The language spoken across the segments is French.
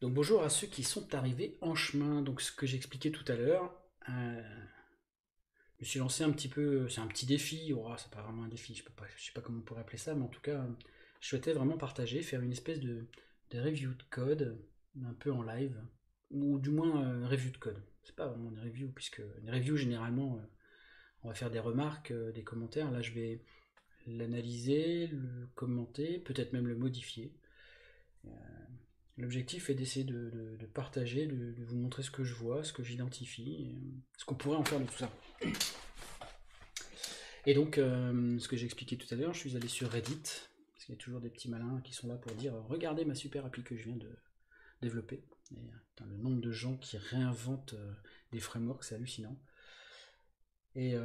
Donc bonjour à ceux qui sont arrivés en chemin. Donc ce que j'expliquais tout à l'heure, je me suis lancé un petit peu, c'est un petit défi, oh, c'est pas vraiment un défi, je sais pas comment on pourrait appeler ça, mais en tout cas, je souhaitais vraiment partager, faire une espèce de review de code, un peu en live, ou du moins review de code. C'est pas vraiment une review, puisque une review généralement, on va faire des remarques, des commentaires. Là, je vais l'analyser, le commenter, peut-être même le modifier. L'objectif est d'essayer de partager, de vous montrer ce que je vois, ce que j'identifie, ce qu'on pourrait en faire de tout ça. Et donc, ce que j'ai expliqué tout à l'heure, je suis allé sur Reddit, parce qu'il y a toujours des petits malins qui sont là pour dire regardez ma super appli que je viens de développer. Et, putain, le nombre de gens qui réinventent des frameworks, c'est hallucinant. Et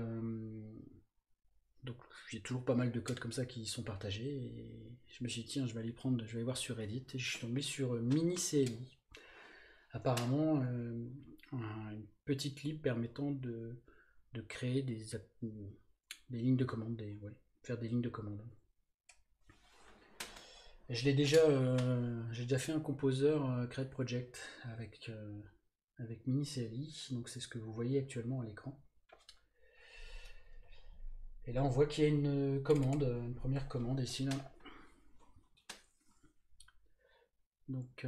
donc, il y a toujours pas mal de codes comme ça qui sont partagés. Et je me suis dit, tiens, je vais aller voir sur Reddit. Et je suis tombé sur MiniCLI. Apparemment, une petite lib permettant de créer des lignes de commande, ouais, faire des lignes de commande. J'ai déjà fait un composeur Create Project avec MiniCLI, donc c'est ce que vous voyez actuellement à l'écran. Et là, on voit qu'il y a une commande, une première commande ici. Là. Donc,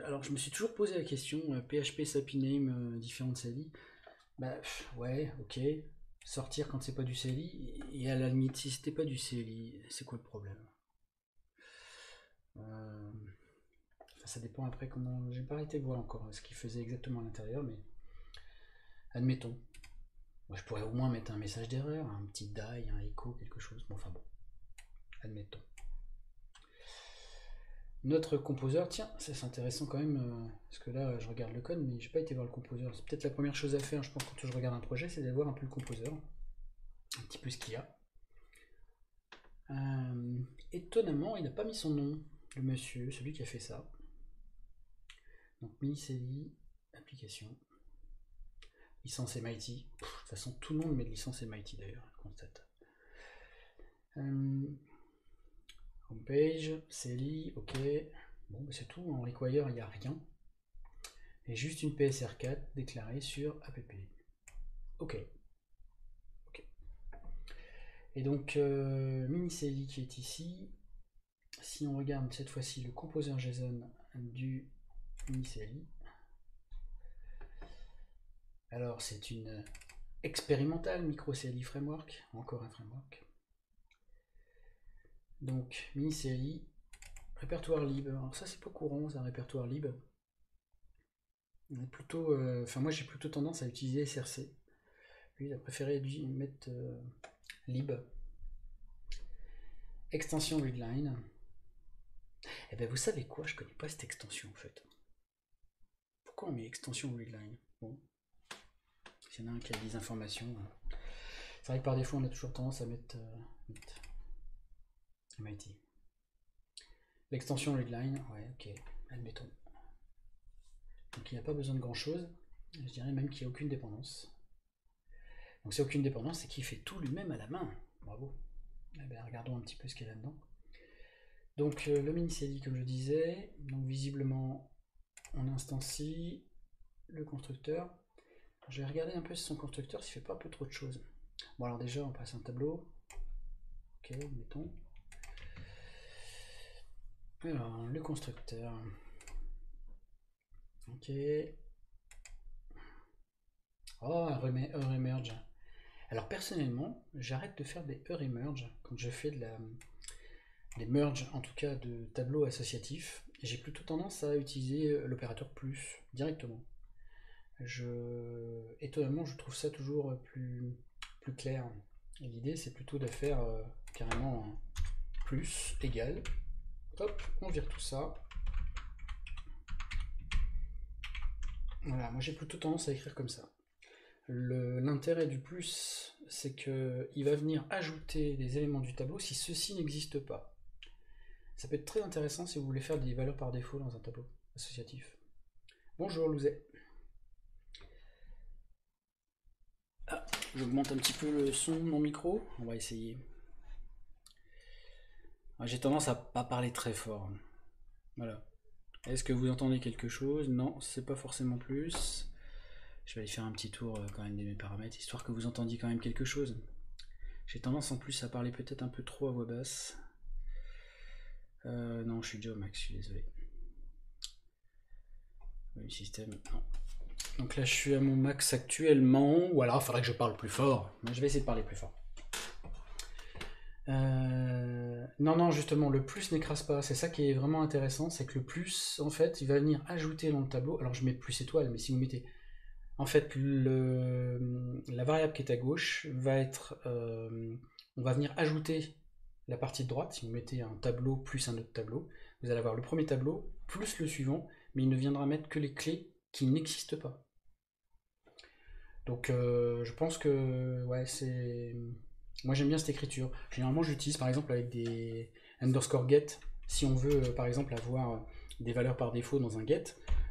alors je me suis toujours posé la question, PHP Sapiname, différentes CLI. Bah ouais, ok. Sortir quand c'est pas du CLI, et à la limite, si c'était pas du CLI, c'est quoi le problème? Euh, Ça dépend après comment. J'ai pas arrêté de voir encore ce qu'il faisait exactement à l'intérieur, mais admettons. Moi, je pourrais au moins mettre un message d'erreur, un petit die, un echo, quelque chose. Bon, enfin bon, admettons. Notre composeur, tiens, c'est intéressant quand même, parce que là, je regarde le code, mais j'ai pas été voir le composeur. C'est peut-être la première chose à faire, je pense, quand je regarde un projet, c'est d'aller voir un peu le composeur, un petit peu ce qu'il y a. Étonnamment, il n'a pas mis son nom, le monsieur, celui qui a fait ça. Donc, MiniCLI, application, licence MIT. De toute façon, tout le monde met de licence MIT d'ailleurs, je constate. Homepage, CLI, ok. Bon, bah, c'est tout, en require, il n'y a rien. Et juste une PSR4 déclarée sur app. Ok. Ok. Et donc, MiniCLI qui est ici. Si on regarde cette fois-ci le composeur JSON du MiniCLI, alors c'est une expérimentale micro-CLI framework, encore un framework. Donc, MiniCLI, répertoire lib. Alors ça, c'est pas courant, c'est un répertoire lib. On est plutôt, moi j'ai plutôt tendance à utiliser SRC. Lui, il a préféré mettre lib. Extension readline. Et bien vous savez quoi, je connais pas cette extension en fait. Pourquoi on met extension readline? Bon, s'il y en a un qui a des informations. C'est vrai que par défaut on a toujours tendance à mettre MIT. L'extension readline, ouais, ok, admettons. Donc il n'y a pas besoin de grand chose. Je dirais même qu'il n'y a aucune dépendance. Donc c'est aucune dépendance, c'est qu'il fait tout lui-même à la main. Bravo. Eh bien, regardons un petit peu ce qu'il y a là-dedans. Donc le mini-CLI, comme je disais, donc visiblement on instancie le constructeur. Je vais regarder un peu si son constructeur s'il fait pas un peu trop de choses. Bon alors déjà on passe un tableau. Ok, mettons. Alors le constructeur. Ok. Oh, un emerge. Alors personnellement, j'arrête de faire des emerge quand je fais des merges, en tout cas de tableaux associatifs. J'ai plutôt tendance à utiliser l'opérateur plus directement. Étonnamment, je trouve ça toujours plus clair. Et l'idée, c'est plutôt de faire carrément un plus égal. Hop, on vire tout ça. Voilà, moi j'ai plutôt tendance à écrire comme ça. L'intérêt du plus, c'est qu'il va venir ajouter des éléments du tableau si ceux-ci n'existent pas. Ça peut être très intéressant si vous voulez faire des valeurs par défaut dans un tableau associatif. Bonjour Louzet. Ah, j'augmente un petit peu le son de mon micro. On va essayer. J'ai tendance à pas parler très fort. Voilà. Est-ce que vous entendez quelque chose? Non, c'est pas forcément plus. Je vais aller faire un petit tour quand même de mes paramètres, histoire que vous entendiez quand même quelque chose. J'ai tendance en plus à parler peut-être un peu trop à voix basse. Non, je suis déjà au max, je suis désolé. Le système, non. Donc là, je suis à mon max actuellement, ou alors il faudrait que je parle plus fort. Mais je vais essayer de parler plus fort. Non, justement, le plus n'écrase pas. C'est ça qui est vraiment intéressant, c'est que le plus, en fait, il va venir ajouter dans le tableau. Alors je mets plus étoile, mais si vous mettez... En fait, la variable qui est à gauche va être... on va venir ajouter la partie de droite. Si vous mettez un tableau plus un autre tableau, vous allez avoir le premier tableau plus le suivant, mais il ne viendra mettre que les clés qui n'existent pas. Donc je pense que ouais, c'est... Moi j'aime bien cette écriture. Généralement j'utilise par exemple avec des underscore get. Si on veut par exemple avoir des valeurs par défaut dans un get,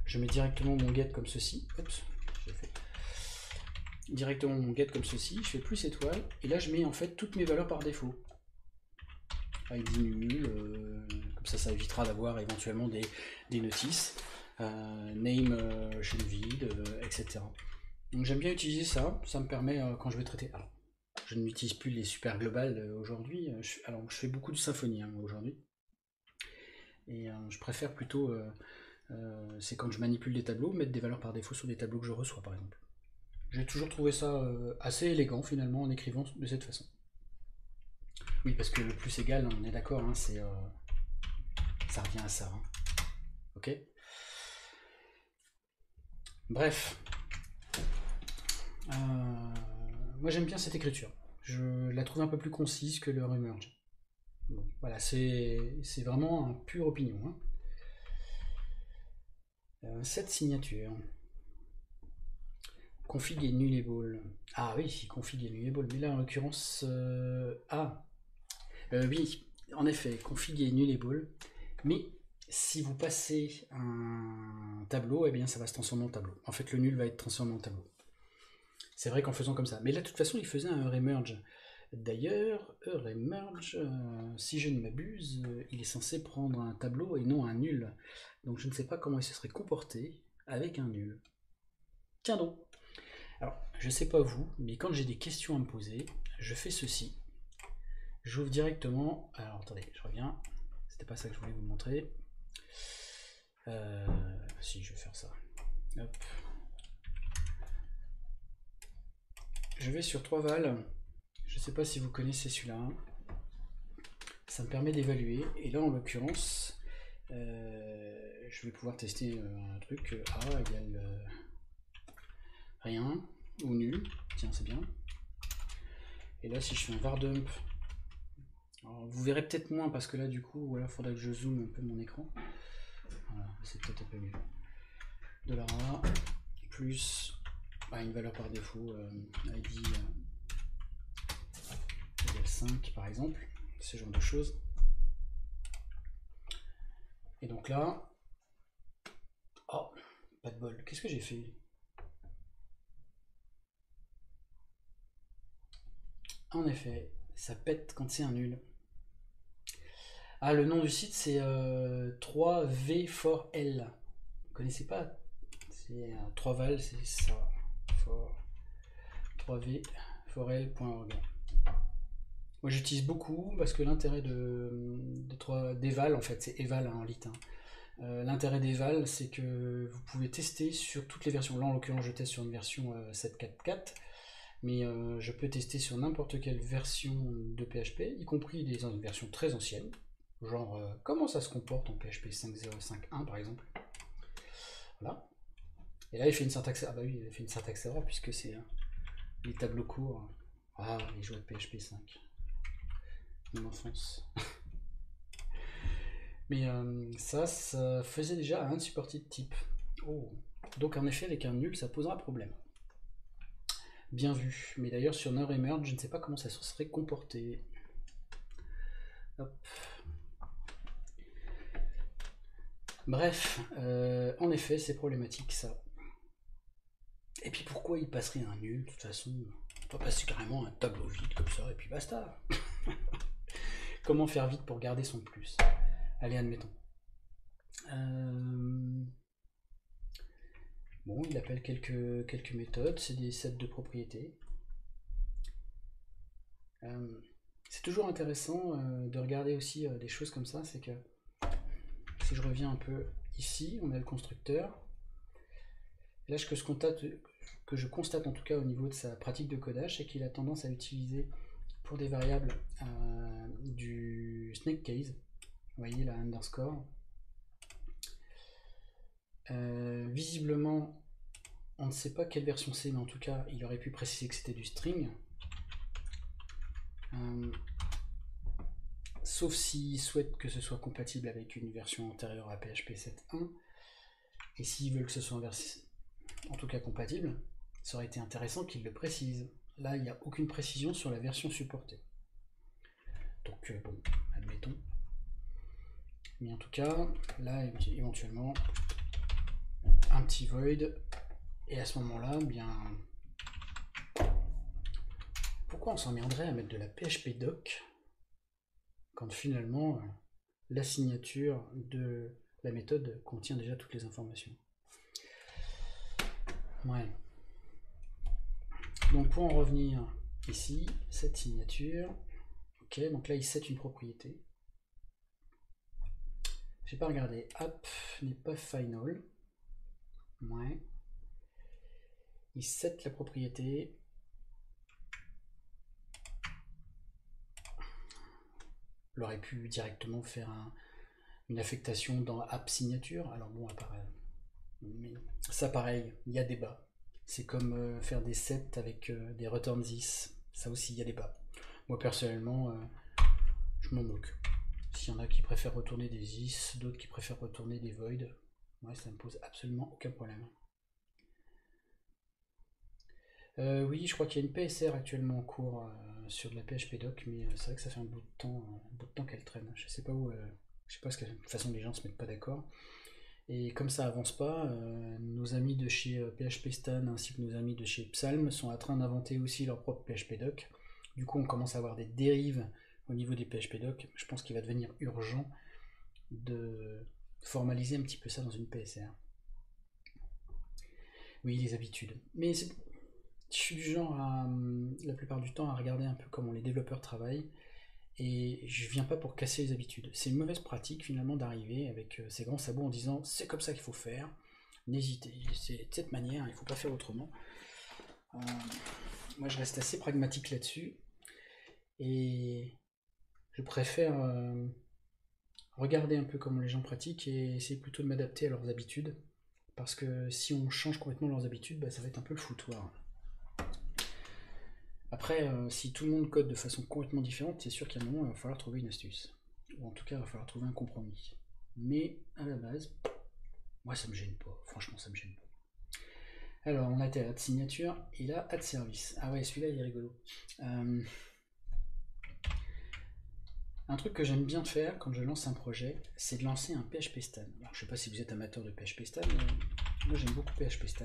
je mets directement mon get comme ceci. Oups, j'ai fait directement mon get comme ceci, je fais plus étoile, et là je mets en fait toutes mes valeurs par défaut. ID nul, comme ça évitera d'avoir éventuellement des notices. Name chaîne vide, etc. Donc j'aime bien utiliser ça, ça me permet quand je vais traiter. Alors, je n'utilise plus les super globales aujourd'hui, alors je fais beaucoup de Symfony aujourd'hui. Et je préfère plutôt, c'est quand je manipule des tableaux, mettre des valeurs par défaut sur des tableaux que je reçois par exemple. J'ai toujours trouvé ça assez élégant finalement en écrivant de cette façon. Oui, parce que le plus égal, on est d'accord, hein, c'est ça revient à ça. Hein. Ok. Bref. Moi j'aime bien cette écriture. Je la trouve un peu plus concise que le remerge. Bon, voilà, c'est vraiment un pure opinion. Hein. Cette signature. Config ennullable. Ah oui, si config ennullable. Mais là en l'occurrence. Oui, en effet, config ennullable. Mais si vous passez un tableau, eh bien ça va se transformer en tableau. En fait, le nul va être transformé en tableau. C'est vrai qu'en faisant comme ça. Mais là, de toute façon, il faisait un remerge. D'ailleurs, remerge, si je ne m'abuse, il est censé prendre un tableau et non un nul. Donc je ne sais pas comment il se serait comporté avec un nul. Tiens donc. Alors, je ne sais pas vous, mais quand j'ai des questions à me poser, je fais ceci. J'ouvre directement. Alors attendez, je reviens. C'était pas ça que je voulais vous montrer. Si, je vais faire ça. Hop. Je vais sur 3val. Je ne sais pas si vous connaissez celui-là. Ça me permet d'évaluer. Et là, en l'occurrence, je vais pouvoir tester un truc. A égale rien ou nul. Tiens, c'est bien. Et là, si je fais un var dump, alors, vous verrez peut-être moins parce que là, du coup, voilà, faudra que je zoome un peu mon écran. Voilà, c'est peut-être un peu mieux. $A plus une valeur par défaut, ID égale 5 par exemple, ce genre de choses. Et donc là, oh, pas de bol, qu'est-ce que j'ai fait? En effet, ça pète quand c'est un nul. Ah, le nom du site c'est 3v4l. Vous connaissez pas? C'est 3val, c'est ça. 3v4l.org. Moi j'utilise beaucoup parce que l'intérêt d'Eval, en fait c'est Eval en lit. Hein. L'intérêt d'Eval c'est que vous pouvez tester sur toutes les versions. Là en l'occurrence je teste sur une version 7.4.4, mais je peux tester sur n'importe quelle version de PHP, y compris des versions très anciennes, genre comment ça se comporte en PHP 5.0.5.1 par exemple. Voilà. Et là il fait une syntaxe, ah bah oui, il fait une syntaxe erreur puisque c'est les tableaux courts. Ah, les jouets de PHP 5. Mon enfance. Mais ça faisait déjà un unsupported type. Oh. Donc en effet, avec un nul, ça posera problème. Bien vu. Mais d'ailleurs, sur NoRemerge, je ne sais pas comment ça se serait comporté. Hop. Bref, en effet, c'est problématique ça. Et puis pourquoi il passerait un nul? De toute façon, on va passer carrément un tableau vide comme ça, et puis basta. Comment faire vite pour garder son plus? Allez, admettons. Bon, il appelle quelques méthodes, c'est des sets de propriétés. C'est toujours intéressant de regarder aussi des choses comme ça, c'est que si je reviens un peu ici, on a le constructeur. Et là, que je constate en tout cas au niveau de sa pratique de codage, c'est qu'il a tendance à utiliser pour des variables du snake case. Vous voyez la underscore. Visiblement, on ne sait pas quelle version c'est, mais en tout cas, il aurait pu préciser que c'était du string. Sauf s'il souhaite que ce soit compatible avec une version antérieure à PHP 7.1. Et s'il veut que ce soit en tout cas compatible, ça aurait été intéressant qu'il le précise. Là, il n'y a aucune précision sur la version supportée. Donc, bon, admettons. Mais en tout cas, là, éventuellement, un petit void. Et à ce moment-là, bien... Pourquoi on s'emmerderait à mettre de la PHP doc quand finalement la signature de la méthode contient déjà toutes les informations? Ouais. Donc pour en revenir ici, cette signature, ok, donc là il set une propriété. J'ai pas regardé, app n'est pas final. Ouais. Il set la propriété. Il aurait pu directement faire une affectation dans app signature. Alors bon, mais ça pareil, il y a débat. C'est comme faire des sets avec des return this. Ça aussi, il y a débat. Moi personnellement, je m'en moque. S'il y en a qui préfèrent retourner des this, d'autres qui préfèrent retourner des void, moi ça me pose absolument aucun problème. Oui, je crois qu'il y a une PSR actuellement en cours sur de la PHP doc, mais c'est vrai que ça fait un bout de temps qu'elle traîne. Je sais pas où, je sais pas de toute façon les gens se mettent pas d'accord. Et comme ça avance pas, nos amis de chez PHP Stan ainsi que nos amis de chez Psalm sont en train d'inventer aussi leur propre PHP doc. Du coup, on commence à avoir des dérives au niveau des PHP doc. Je pense qu'il va devenir urgent de formaliser un petit peu ça dans une PSR. Oui, les habitudes. Mais je suis du genre la plupart du temps à regarder un peu comment les développeurs travaillent et je viens pas pour casser les habitudes. C'est une mauvaise pratique finalement d'arriver avec ses grands sabots en disant c'est comme ça qu'il faut faire, n'hésitez, c'est de cette manière, il ne faut pas faire autrement. Moi je reste assez pragmatique là-dessus et je préfère regarder un peu comment les gens pratiquent et essayer plutôt de m'adapter à leurs habitudes parce que si on change complètement leurs habitudes, bah, ça va être un peu le foutoir. Après, si tout le monde code de façon complètement différente, c'est sûr qu'à un moment, il va falloir trouver une astuce. Ou en tout cas, il va falloir trouver un compromis. Mais à la base, moi, ça me gêne pas. Franchement, ça me gêne pas. Alors, on a été à add signature et là, add service. Ah ouais, celui-là, il est rigolo. Un truc que j'aime bien faire quand je lance un projet, c'est de lancer un PHP Stan. Alors, je sais pas si vous êtes amateur de PHP Stan, mais moi, j'aime beaucoup PHP Stan.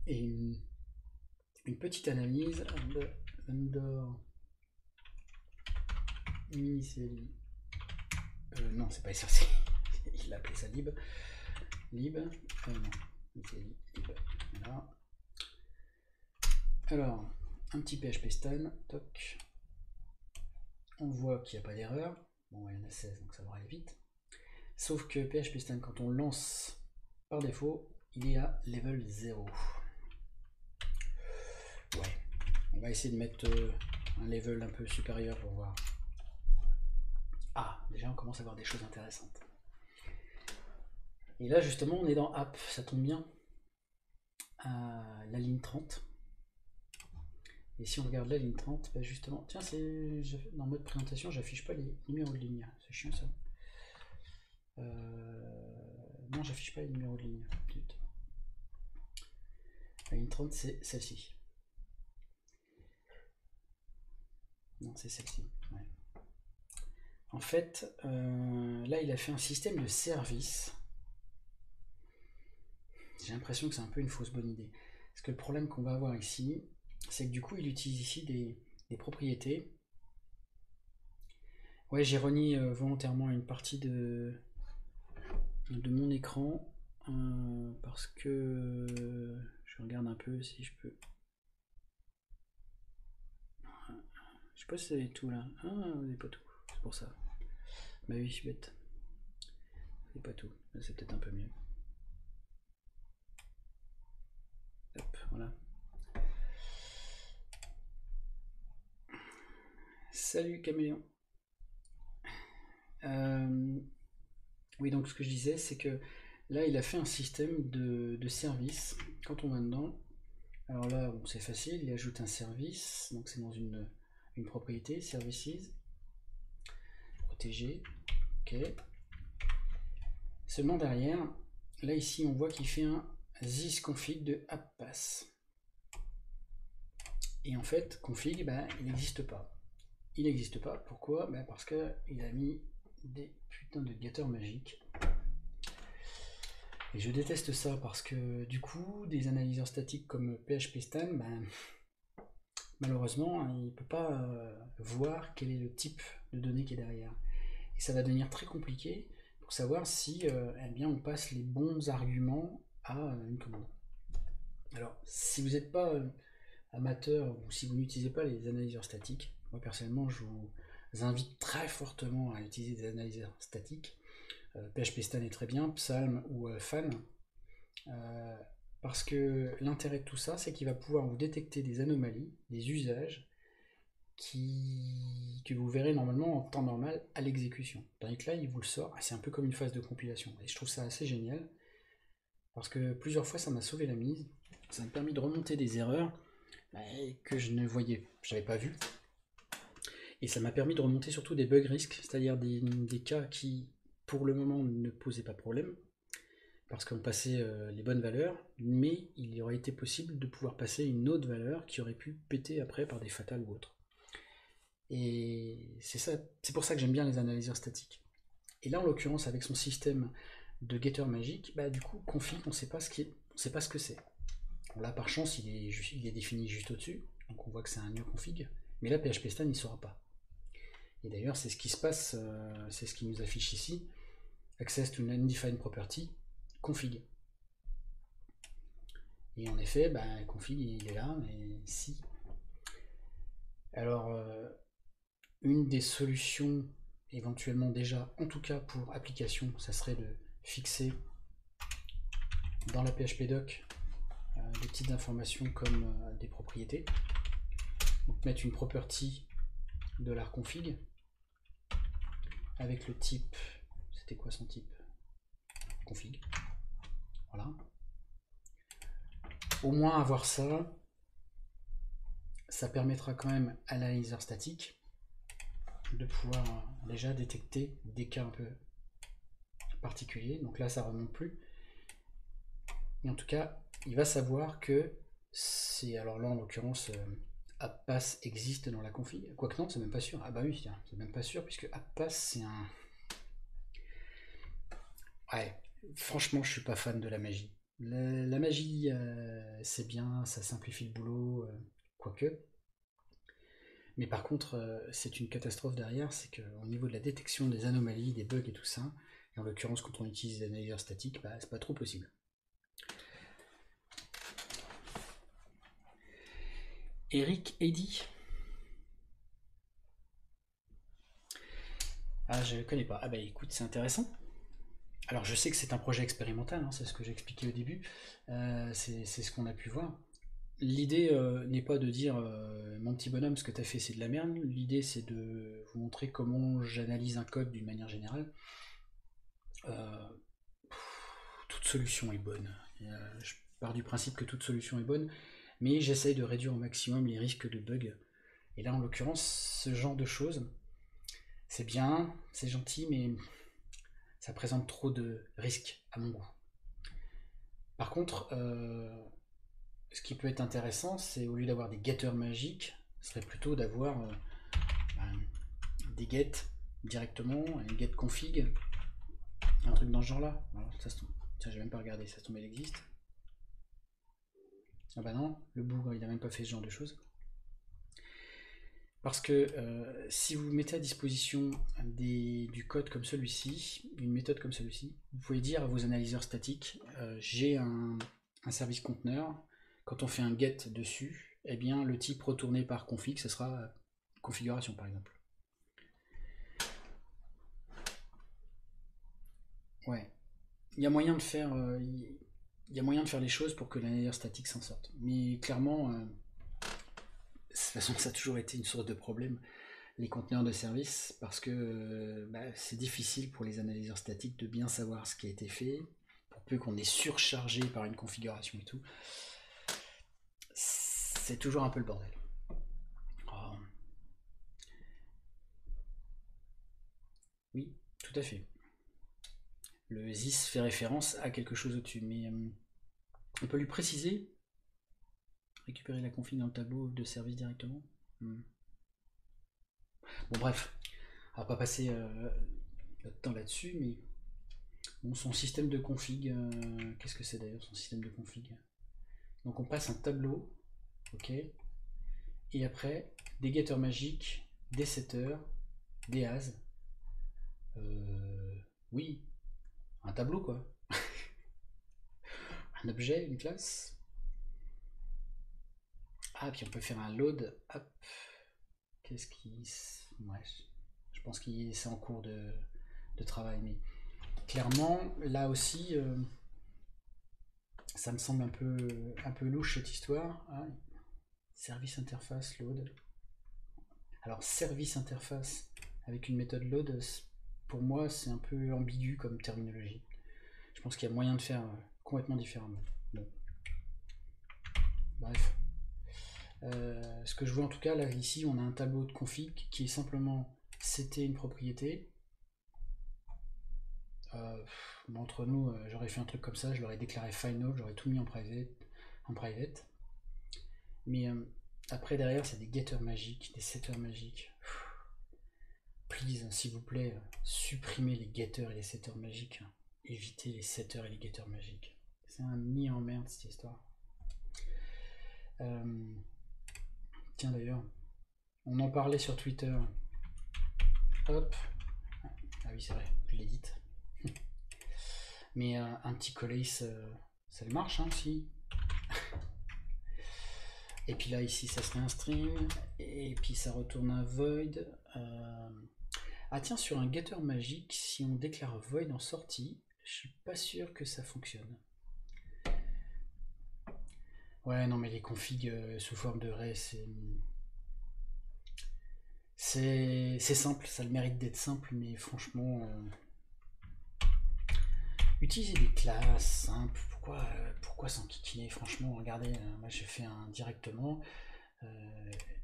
Et une petite analyse de under initially. Non, c'est pas SRC. Il a appelé ça lib. Lib. Non, initially lib. Voilà. Alors, un petit PHP Stan. Toc. On voit qu'il n'y a pas d'erreur. Bon, il y en a 16, donc ça va aller vite. Sauf que PHP Stan, quand on lance par défaut, il est à level 0. Ouais. On va essayer de mettre un level un peu supérieur pour voir. Ah, déjà on commence à voir des choses intéressantes. Et là justement on est dans app, ça tombe bien. La ligne 30. Et si on regarde la ligne 30, bah justement, tiens, dans mode présentation, j'affiche pas les numéros de ligne. C'est chiant ça. Non, j'affiche pas les numéros de ligne. Putain. La ligne 30, c'est celle-ci. Non, c'est celle-ci. Ouais. En fait, là, il a fait un système de service. J'ai l'impression que c'est un peu une fausse bonne idée. Parce que le problème qu'on va avoir ici, c'est que du coup, il utilise ici des propriétés. Ouais, j'ai renié volontairement une partie de mon écran parce que je regarde un peu si je peux. Je sais pas si ça avait tout là. Ah, vous n'avez pas tout. C'est pour ça. Bah oui, je suis bête. C'est pas tout. Là, c'est peut-être un peu mieux. Hop, voilà. Salut Caméléon. Oui, donc ce que je disais, c'est que là, il a fait un système de service. Quand on va dedans, alors là, bon, c'est facile, il ajoute un service, donc c'est dans une propriété, services, protégé, ok. Seulement derrière, là ici, on voit qu'il fait un sysconfig de apppass. Et en fait, config, bah, il n'existe pas. Il n'existe pas, pourquoi? Bah, parce qu'il a mis des putains de getters magiques. Et je déteste ça parce que du coup, des analyseurs statiques comme PHPStan, ben, malheureusement, il ne peut pas voir quel est le type de données qui est derrière. Et ça va devenir très compliqué pour savoir si eh bien, on passe les bons arguments à une commande. Alors, si vous n'êtes pas amateur ou si vous n'utilisez pas les analyseurs statiques, moi personnellement, je vous invite très fortement à utiliser des analyseurs statiques. PHPStan est très bien, Psalm ou Fan. Parce que l'intérêt de tout ça, c'est qu'il va pouvoir vous détecter des anomalies, des usages que vous verrez normalement en temps normal à l'exécution. Tandis que là, il vous le sort, c'est un peu comme une phase de compilation. Et je trouve ça assez génial, parce que plusieurs fois, ça m'a sauvé la mise. Ça m'a permis de remonter des erreurs que je ne voyais, je n'avais pas vu. Et ça m'a permis de remonter surtout des bugs risques, c'est-à-dire des cas qui, pour le moment, ne posaient pas de problème, parce qu'on passait les bonnes valeurs, mais il aurait été possible de pouvoir passer une autre valeur qui aurait pu péter après par des fatales ou autres. Et c'est pour ça que j'aime bien les analyseurs statiques. Et là, en l'occurrence, avec son système de getter magique, bah, du coup, config, on ne sait pas ce que c'est. Bon, là, par chance, il est défini juste au-dessus, donc on voit que c'est un new config, mais là, PHPStan, il ne saura pas. Et d'ailleurs, c'est ce qui se passe, c'est ce qui nous affiche ici, access to undefined property, config. Et en effet, bah, config il est là, mais si. Alors, une des solutions éventuellement déjà, en tout cas pour application, ça serait de fixer dans la PHPDoc des petites informations comme des propriétés. Donc mettre une property $config avec le type, c'était quoi son type? Config. Voilà. Au moins avoir ça, ça permettra quand même à l'analyser statique de pouvoir déjà détecter des cas un peu particuliers. Donc là, ça remonte plus. Et en tout cas, il va savoir que c'est, alors là en l'occurrence, apppass existe dans la config. Quoique non, c'est même pas sûr. Ah bah oui, tiens, c'est même pas sûr puisque apppass c'est un. Ouais, franchement, je suis pas fan de la magie. La magie, c'est bien, ça simplifie le boulot, quoique. Mais par contre, c'est une catastrophe derrière, c'est qu'au niveau de la détection des anomalies, des bugs et tout ça, et en l'occurrence quand on utilise des analyseurs statiques, bah, c'est pas trop possible. Eric Eddy. Ah, je ne connais pas. Ah bah écoute, c'est intéressant. Alors je sais que c'est un projet expérimental, hein, c'est ce que j'ai expliqué au début, c'est ce qu'on a pu voir. L'idée n'est pas de dire mon petit bonhomme, ce que tu as fait c'est de la merde, l'idée c'est de vous montrer comment j'analyse un code d'une manière générale. Euh, Toute solution est bonne. Je pars du principe que toute solution est bonne, mais j'essaye de réduire au maximum les risques de bugs. Et là en l'occurrence, ce genre de choses, c'est bien, c'est gentil, mais ça présente trop de risques à mon goût. Par contre, ce qui peut être intéressant, c'est au lieu d'avoir des getters magiques, ce serait plutôt d'avoir des get directement, une get config, un truc dans ce genre-là. Voilà, ça se tombe. Tiens, j'ai même pas regardé, ça se tombe, il existe. Ah bah non, le bougre, il a même pas fait ce genre de choses. Parce que si vous mettez à disposition du code comme celui-ci, une méthode comme celui-ci, vous pouvez dire à vos analyseurs statiques, j'ai un service conteneur, quand on fait un get dessus, eh bien le type retourné par config, ce sera configuration par exemple. Ouais, il y a moyen de faire, il y a moyen de faire les choses pour que l'analyseur statique s'en sorte. Mais clairement, de toute façon, ça a toujours été une source de problème, les conteneurs de service, parce que c'est difficile pour les analyseurs statiques de bien savoir ce qui a été fait, pour peu qu'on est surchargé par une configuration et tout. C'est toujours un peu le bordel. Oh. Oui, tout à fait. Le ZIS fait référence à quelque chose au-dessus, mais on peut lui préciser, récupérer la config dans le tableau de service directement. Bon bref, on va pas passer notre temps là-dessus, mais bon, son système de config, qu'est-ce que c'est d'ailleurs son système de config? Donc on passe un tableau, ok, et après des getters magiques, des setters, des as. Oui, un tableau quoi. Un objet, une classe. Ah, puis on peut faire un load. Hop. Qu'est-ce qui. Ouais, je pense que c'est en cours de travail, mais clairement, là aussi, ça me semble un peu louche cette histoire. Ah, service interface load. Alors, service interface avec une méthode load, pour moi, c'est un peu ambigu comme terminologie. Je pense qu'il y a moyen de faire complètement différemment. Bon. Bref. Ce que je vois en tout cas, là, ici, on a un tableau de config qui est simplement c'était une propriété. Entre nous, j'aurais fait un truc comme ça, je l'aurais déclaré final, j'aurais tout mis en private. Mais après, derrière, c'est des getters magiques, des setters magiques. Please, s'il vous plaît, supprimez les getters et les setters magiques. Évitez les setters et les getters magiques. C'est un nid en merde cette histoire. Tiens d'ailleurs, on en parlait sur Twitter. Hop. Ah oui, c'est vrai, je l'ai dit. Mais un petit collace, ça marche hein, aussi. Et puis là, ici, ça serait un string. Et puis ça retourne un void. Ah tiens, sur un getter magique, si on déclare void en sortie, je suis pas sûr que ça fonctionne. Ouais, non, mais les configs sous forme de ray, c'est simple, ça a le mérite d'être simple, mais franchement, utiliser des classes simples, pourquoi s'enquiquiner? Franchement, regardez, moi j'ai fait un directement,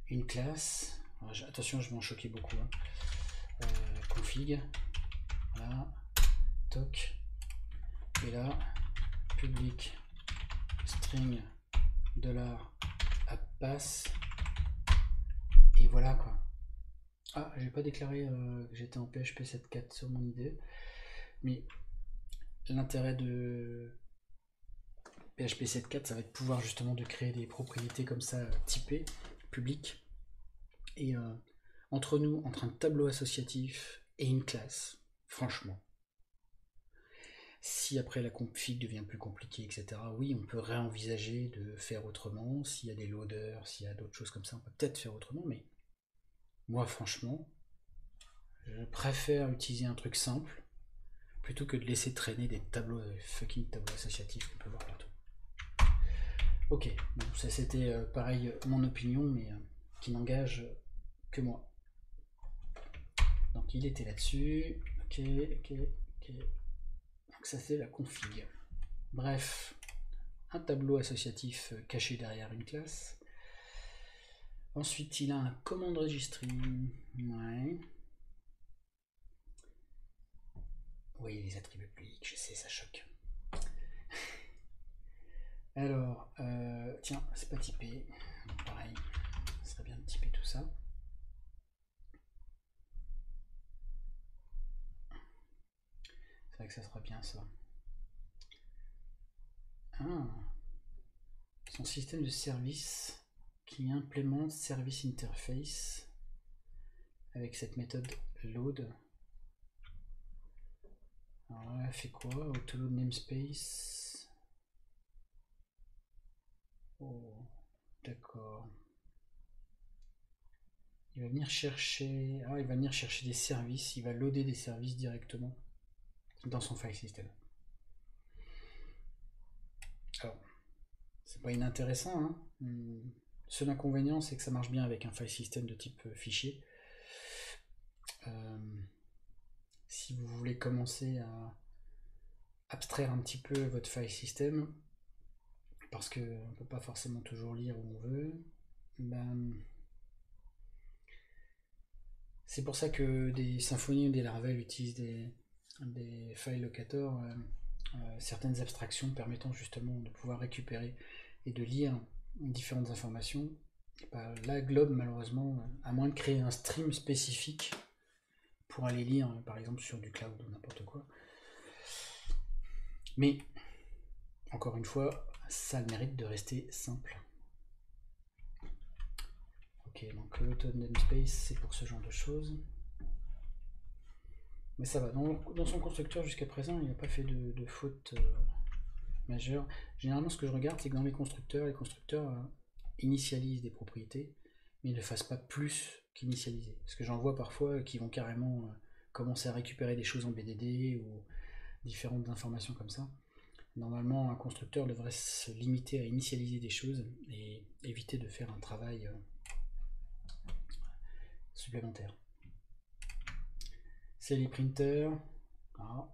une classe, attention, je vais en choquer beaucoup, hein. Config, voilà, toc, et là, public string $pass, et voilà quoi. Ah, j'ai pas déclaré que j'étais en PHP 7.4 sur mon idée, mais l'intérêt de PHP 7.4, ça va être de pouvoir justement de créer des propriétés comme ça typées, publiques, et entre nous, entre un tableau associatif et une classe, franchement, si après la config devient plus compliquée, etc., oui, on peut réenvisager de faire autrement. S'il y a des loaders, s'il y a d'autres choses comme ça, on peut peut-être faire autrement, mais moi, franchement, je préfère utiliser un truc simple plutôt que de laisser traîner des fucking tableaux associatifs qu'on peut voir partout. Ok, bon, ça c'était pareil mon opinion, mais qui n'engage que moi. Donc il était là-dessus. Ok. Donc ça c'est la config. Bref, un tableau associatif caché derrière une classe. Ensuite, il a un command registry. Ouais. Oui, les attributs publics, je sais, ça choque. Alors, tiens, c'est pas typé. Pareil, ce serait bien de typer tout ça. C'est vrai que ça sera bien ça. Ah, son système de service qui implémente Service Interface. avec cette méthode load. Alors là, elle fait quoi? Autoload namespace. Oh, d'accord. Il va venir chercher. Ah, il va venir chercher des services. Il va loader des services directement dans son file system. Alors, c'est pas inintéressant, hein. Seul inconvénient, c'est que ça marche bien avec un file system de type fichier. Si vous voulez commencer à abstraire un petit peu votre file system, parce qu'on ne peut pas forcément toujours lire où on veut, ben, c'est pour ça que des Symfony ou des Laravel utilisent des file locators, certaines abstractions permettant justement de pouvoir récupérer et de lire différentes informations. Ben, la Glob, malheureusement, à moins de créer un stream spécifique pour aller lire, par exemple, sur du cloud ou n'importe quoi. Mais, encore une fois, ça a le mérite de rester simple. Ok, donc l'auto namespace, c'est pour ce genre de choses. Mais ça va, dans son constructeur jusqu'à présent, il n'a pas fait de faute majeure. Généralement, ce que je regarde, c'est que dans les constructeurs initialisent des propriétés, mais ils ne fassent pas plus qu'initialiser. Parce que j'en vois parfois qui vont carrément commencer à récupérer des choses en BDD ou différentes informations comme ça. Normalement, un constructeur devrait se limiter à initialiser des choses et éviter de faire un travail supplémentaire. C'est les printers. Ah,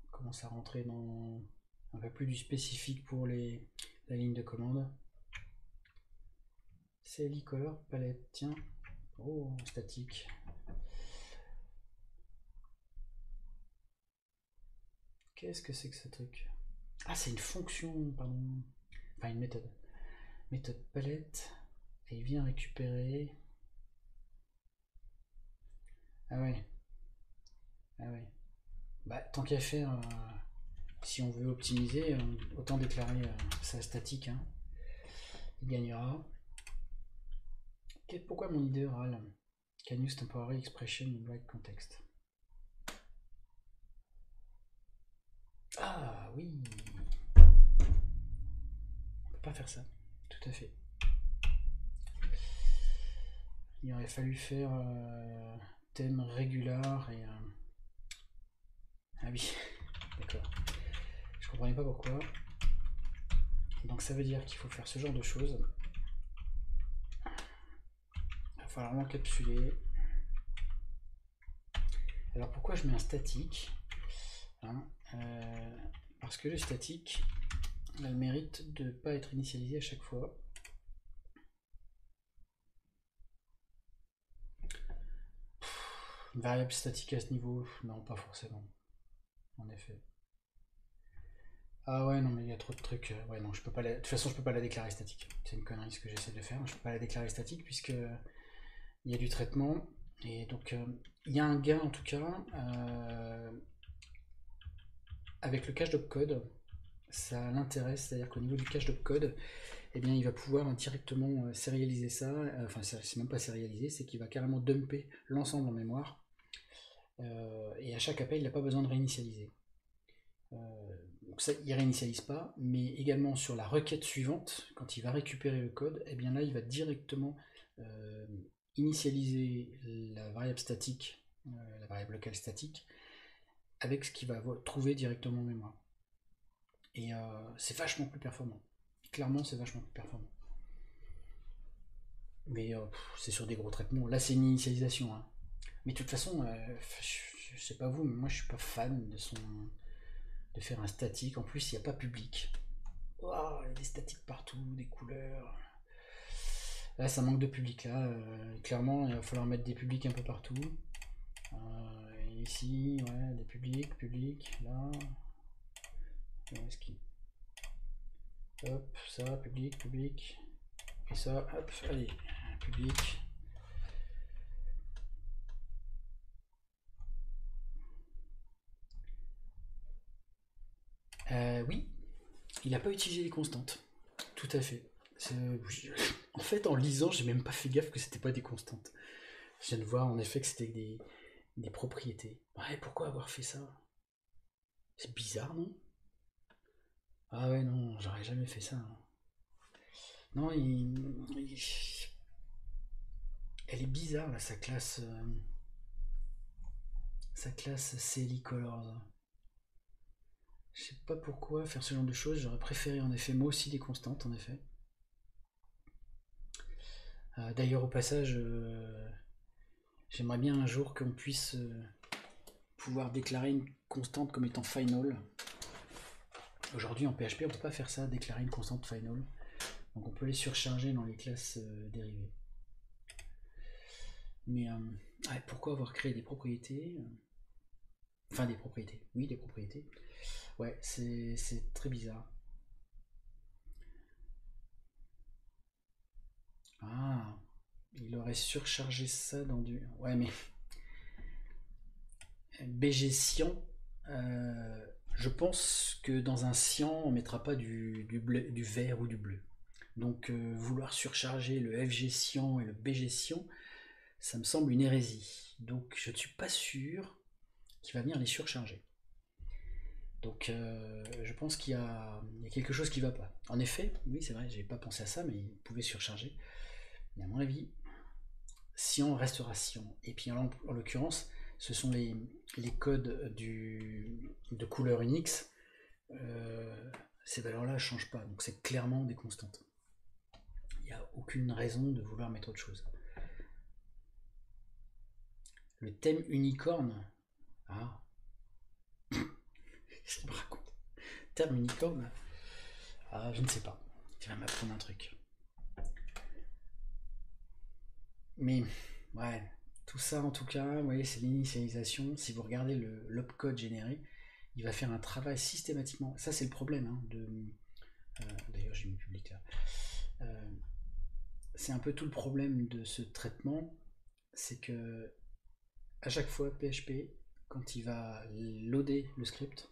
on commence à rentrer dans un peu plus du spécifique pour la ligne de commande. C'est l'e-color palette, tiens. Oh, statique. Qu'est-ce que c'est que ce truc? Ah, c'est une fonction, pardon. Enfin, une méthode. Méthode palette. Et il vient récupérer. Ah ouais. Ah ouais. Bah, tant qu'à faire, si on veut optimiser, autant déclarer ça statique. Hein. Il gagnera. Pourquoi mon idée râle? Can use temporary expression in right context. Ah oui. On peut pas faire ça. Tout à fait. Il aurait fallu faire thème régular et... Ah oui, d'accord. Je comprenais pas pourquoi. Donc ça veut dire qu'il faut faire ce genre de choses. Il va falloir l'encapsuler. Alors pourquoi je mets un statique, hein, parce que le statique a le mérite de ne pas être initialisé à chaque fois. Une variable statique à ce niveau, non, pas forcément. En effet. Ah ouais, non, mais il y a trop de trucs. Ouais, non, je peux pas. De toute façon, je peux pas la déclarer statique. C'est une connerie ce que j'essaie de faire. Je peux pas la déclarer statique puisque il y a du traitement et donc il y a un gain en tout cas avec le cache d'opcode. Ça l'intéresse, c'est-à-dire qu'au niveau du cache d'opcode, eh bien, il va pouvoir directement sérialiser ça. Enfin, c'est même pas sérialiser, c'est qu'il va carrément dumper l'ensemble en mémoire. Et à chaque appel, il n'a pas besoin de réinitialiser. Donc ça, il ne réinitialise pas, mais également sur la requête suivante, quand il va récupérer le code, eh bien là, il va directement initialiser la variable statique, la variable locale statique, avec ce qu'il va trouver directement en mémoire. Et c'est vachement plus performant. Clairement, c'est vachement plus performant. Mais c'est sur des gros traitements. Là, c'est une initialisation. Hein. Mais de toute façon, je sais pas vous, mais moi, je suis pas fan de faire un statique. En plus, il n'y a pas public. Wow, il y a des statiques partout, des couleurs. Là, ça manque de public. Là, clairement, il va falloir mettre des publics un peu partout. Ici, ouais, des publics, là. Hop, ça, public. Et ça, hop, allez, public. Oui, il n'a pas utilisé les constantes. Tout à fait. En fait, en lisant, j'ai même pas fait gaffe que c'était pas des constantes. Je viens de voir en effet que c'était des propriétés. Ouais, pourquoi avoir fait ça? C'est bizarre, non? Ah ouais, non, j'aurais jamais fait ça, hein. Non, elle est bizarre là, sa classe CLI Colors. Je sais pas pourquoi faire ce genre de choses. J'aurais préféré en effet moi aussi des constantes en effet. D'ailleurs au passage, j'aimerais bien un jour qu'on puisse pouvoir déclarer une constante comme étant final. Aujourd'hui en PHP on ne peut pas faire ça, déclarer une constante final. Donc on peut les surcharger dans les classes dérivées. Mais pourquoi avoir créé des propriétés? Enfin des propriétés, oui des propriétés. Ouais, c'est très bizarre. Ah, il aurait surchargé ça dans du... Ouais mais BG Cyan, je pense que dans un cyan, on mettra pas du vert ou du bleu. Donc vouloir surcharger le FG Cyan et le BG Cyan, ça me semble une hérésie. Donc je ne suis pas sûr qu'il va venir les surcharger. Donc je pense qu'il y a quelque chose qui ne va pas. En effet, oui c'est vrai, j'avais pas pensé à ça, mais il pouvait surcharger. Mais à mon avis, Cyan restera Cyan. Et puis en l'occurrence, ce sont les codes de couleur Unix. Ces valeurs-là ne changent pas, donc c'est clairement des constantes. Il n'y a aucune raison de vouloir mettre autre chose. Le thème unicorne. Ah, je me raconte. Thème unicorne. Ah, je ne sais pas. Tu vas m'apprendre un truc. Mais, ouais, tout ça en tout cas, vous voyez, c'est l'initialisation. Si vous regardez l'opcode généré, il va faire un travail systématiquement. Ça, c'est le problème. Hein, d'ailleurs, j'ai mis public là. C'est un peu tout le problème de ce traitement. C'est que à chaque fois, PHP, quand il va loader le script,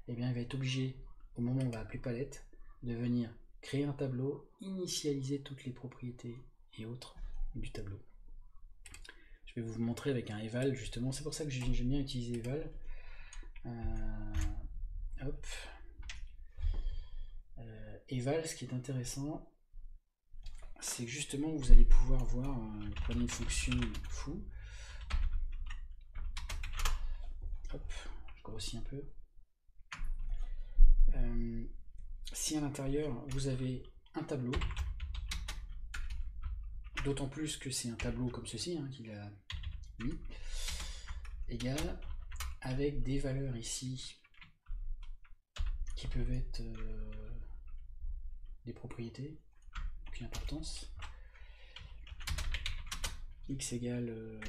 eh bien, il va être obligé, au moment où on va appeler palette, de venir créer un tableau, initialiser toutes les propriétés et autres du tableau. Je vais vous montrer avec un eval, justement. C'est pour ça que j'aime bien utiliser eval. Hop. Eval, ce qui est intéressant, c'est que justement, vous allez pouvoir voir, prenez une fonction foo. Hop, je grossis un peu. Si à l'intérieur vous avez un tableau, d'autant plus que c'est un tableau comme ceci hein, qu'il a mis, égal, avec des valeurs ici qui peuvent être des propriétés, aucune importance, x égale,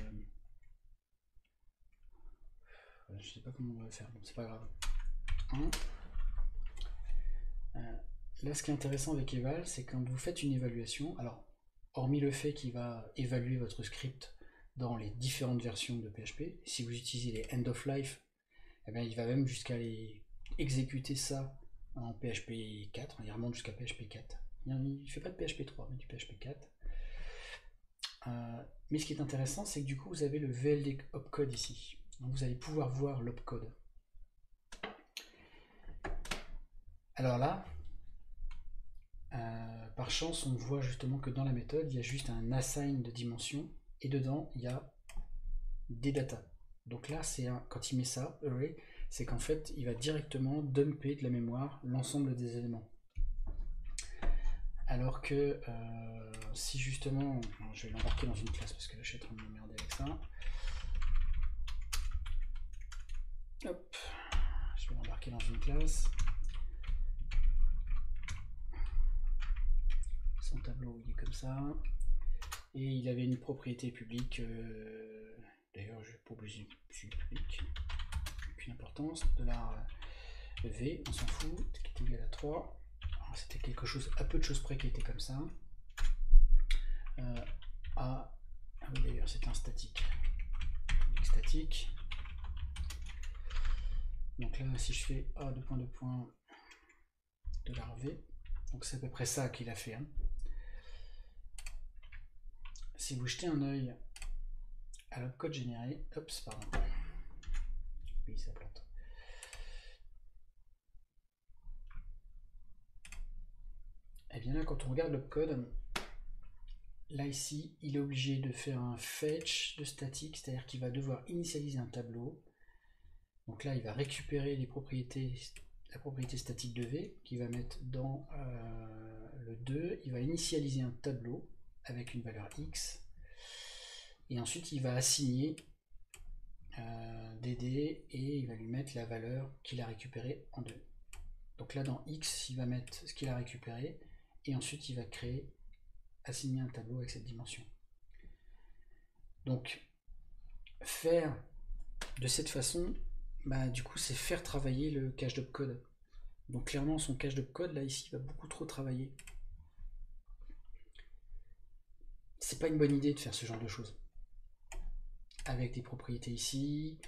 je sais pas comment on va faire, bon c'est pas grave, 1. Là ce qui est intéressant avec eval, c'est quand vous faites une évaluation, alors hormis le fait qu'il va évaluer votre script dans les différentes versions de PHP, si vous utilisez les end of life, eh bien, il va même jusqu'à aller exécuter ça en PHP 4, il remonte jusqu'à PHP 4. Il ne fait pas de PHP 3, mais du PHP 4. Mais ce qui est intéressant, c'est que du coup, vous avez le VLD opcode ici. Donc vous allez pouvoir voir l'opcode. Alors là, par chance, on voit justement que dans la méthode, il y a juste un assign de dimension, et dedans, il y a des datas. Donc là, c'est quand il met ça, array, c'est qu'en fait, il va directement dumper de la mémoire l'ensemble des éléments. Alors que si justement, je vais l'embarquer dans une classe parce que là je suis en train de m'emmerder avec ça. Hop, je vais l'embarquer dans une classe. Son tableau il est comme ça. Et il avait une propriété publique, d'ailleurs je vais pas obliger public, aucune importance, $v, on s'en fout, qui est égal à 3. C'était quelque chose, à peu de choses près qui était comme ça. Ah oui d'ailleurs c'est un statique. Statique. Donc là si je fais A $v, donc c'est à peu près ça qu'il a fait. Hein. Si vous jetez un œil à l'opcode généré. Oups, pardon. Oui, ça plante. Et bien là, quand on regarde l'opcode, là ici, il est obligé de faire un fetch de statique, c'est-à-dire qu'il va devoir initialiser un tableau. Donc là, il va récupérer les propriétés, la propriété statique de V, qu'il va mettre dans le 2. Il va initialiser un tableau avec une valeur X. Et ensuite, il va assigner DD et il va lui mettre la valeur qu'il a récupérée en 2. Donc là, dans X, il va mettre ce qu'il a récupéré. Et ensuite, il va créer, assigner un tableau avec cette dimension. Donc, faire de cette façon, bah, du coup, c'est faire travailler le cache d'opcode. Donc clairement, son cache d'opcode, là, ici, va beaucoup trop travailler. C'est pas une bonne idée de faire ce genre de choses. Avec des propriétés ici,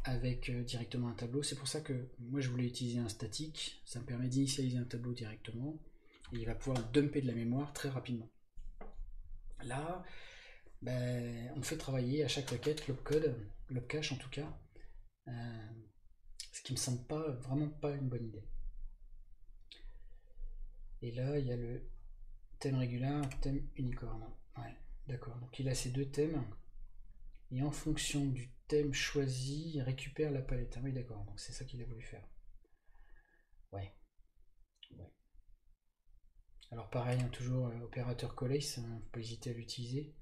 avec directement un tableau. C'est pour ça que moi, je voulais utiliser un statique. Ça me permet d'initialiser un tableau directement. Et il va pouvoir dumper de la mémoire très rapidement. Là, ben, on fait travailler à chaque requête l'opcode, l'opcache en tout cas, ce qui me semble pas vraiment pas une bonne idée. Et là, il y a le thème régulier, thème unicorne. Ouais, d'accord. Donc il a ces deux thèmes. Et en fonction du thème choisi, il récupère la palette. Ah oui, d'accord. Donc c'est ça qu'il a voulu faire. Ouais. Ouais. Alors pareil, hein, toujours opérateur collace, faut pas hésiter à l'utiliser.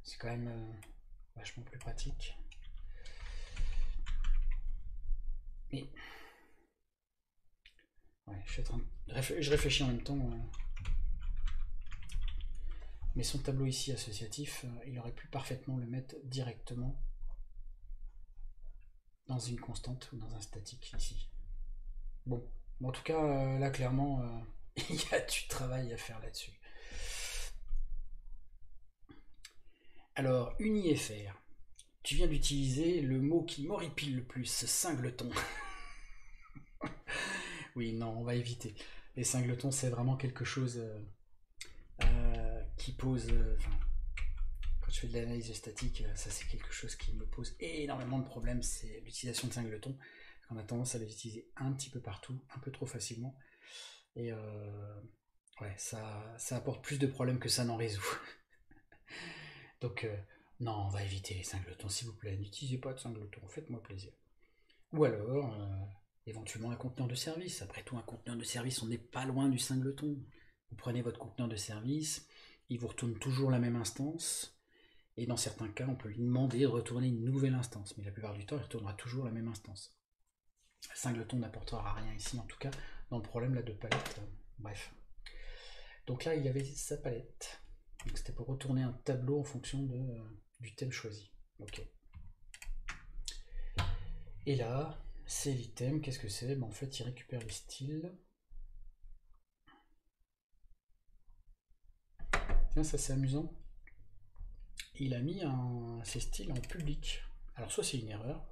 C'est quand même vachement plus pratique. Et ouais, je réfléchis en même temps. Mais son tableau ici associatif, il aurait pu parfaitement le mettre directement dans une constante ou dans un statique ici. Bon, en tout cas, là clairement, il y a du travail à faire là-dessus. Alors, UniFR. Tu viens d'utiliser le mot qui m'horripile le plus, singleton. Oui, non, on va éviter. Les singletons, c'est vraiment quelque chose qui pose. Quand je fais de l'analyse statique, ça c'est quelque chose qui me pose énormément de problèmes, c'est l'utilisation de singletons. On a tendance à les utiliser un petit peu partout, un peu trop facilement. Et ouais, ça apporte plus de problèmes que ça n'en résout. Donc, non, on va éviter les singletons, s'il vous plaît. N'utilisez pas de singletons, faites-moi plaisir. Ou alors, éventuellement un conteneur de service. Après tout, un conteneur de service, on n'est pas loin du singleton. Vous prenez votre conteneur de service, il vous retourne toujours la même instance. Et dans certains cas, on peut lui demander de retourner une nouvelle instance. Mais la plupart du temps, il retournera toujours la même instance. Singleton n'apportera rien ici, en tout cas, dans le problème là de palette. Bref. Donc là, il y avait sa palette. Donc c'était pour retourner un tableau en fonction du thème choisi. Ok. Et là, c'est l'item. Qu'est-ce que c'est? En fait, il récupère les styles. Tiens, ça c'est amusant. Il a mis ses styles en public. Alors soit c'est une erreur,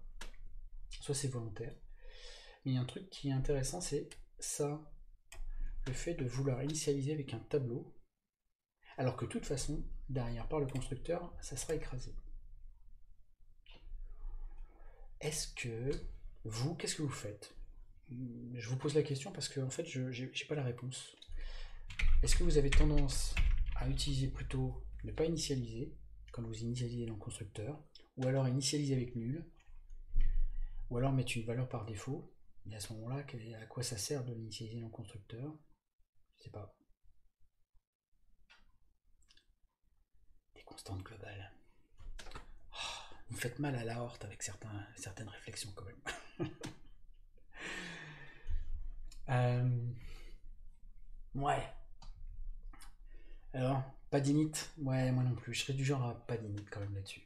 soit c'est volontaire. Mais il y a un truc qui est intéressant, c'est ça, le fait de vouloir initialiser avec un tableau, alors que de toute façon, derrière par le constructeur, ça sera écrasé. Est-ce que vous, qu'est-ce que vous faites? Je vous pose la question parce que en fait, je n'ai pas la réponse. Est-ce que vous avez tendance à utiliser plutôt ne pas initialiser quand vous initialisez dans le constructeur, ou alors initialiser avec nul, ou alors mettre une valeur par défaut, et à ce moment-là, à quoi ça sert de l'initialiser dans le constructeur? Je sais pas. Des constantes globales. Oh, vous me faites mal à la horte avec certaines réflexions quand même. Ouais. Alors, pas d'init? Ouais, moi non plus. Je serais du genre à pas d'init quand même là-dessus.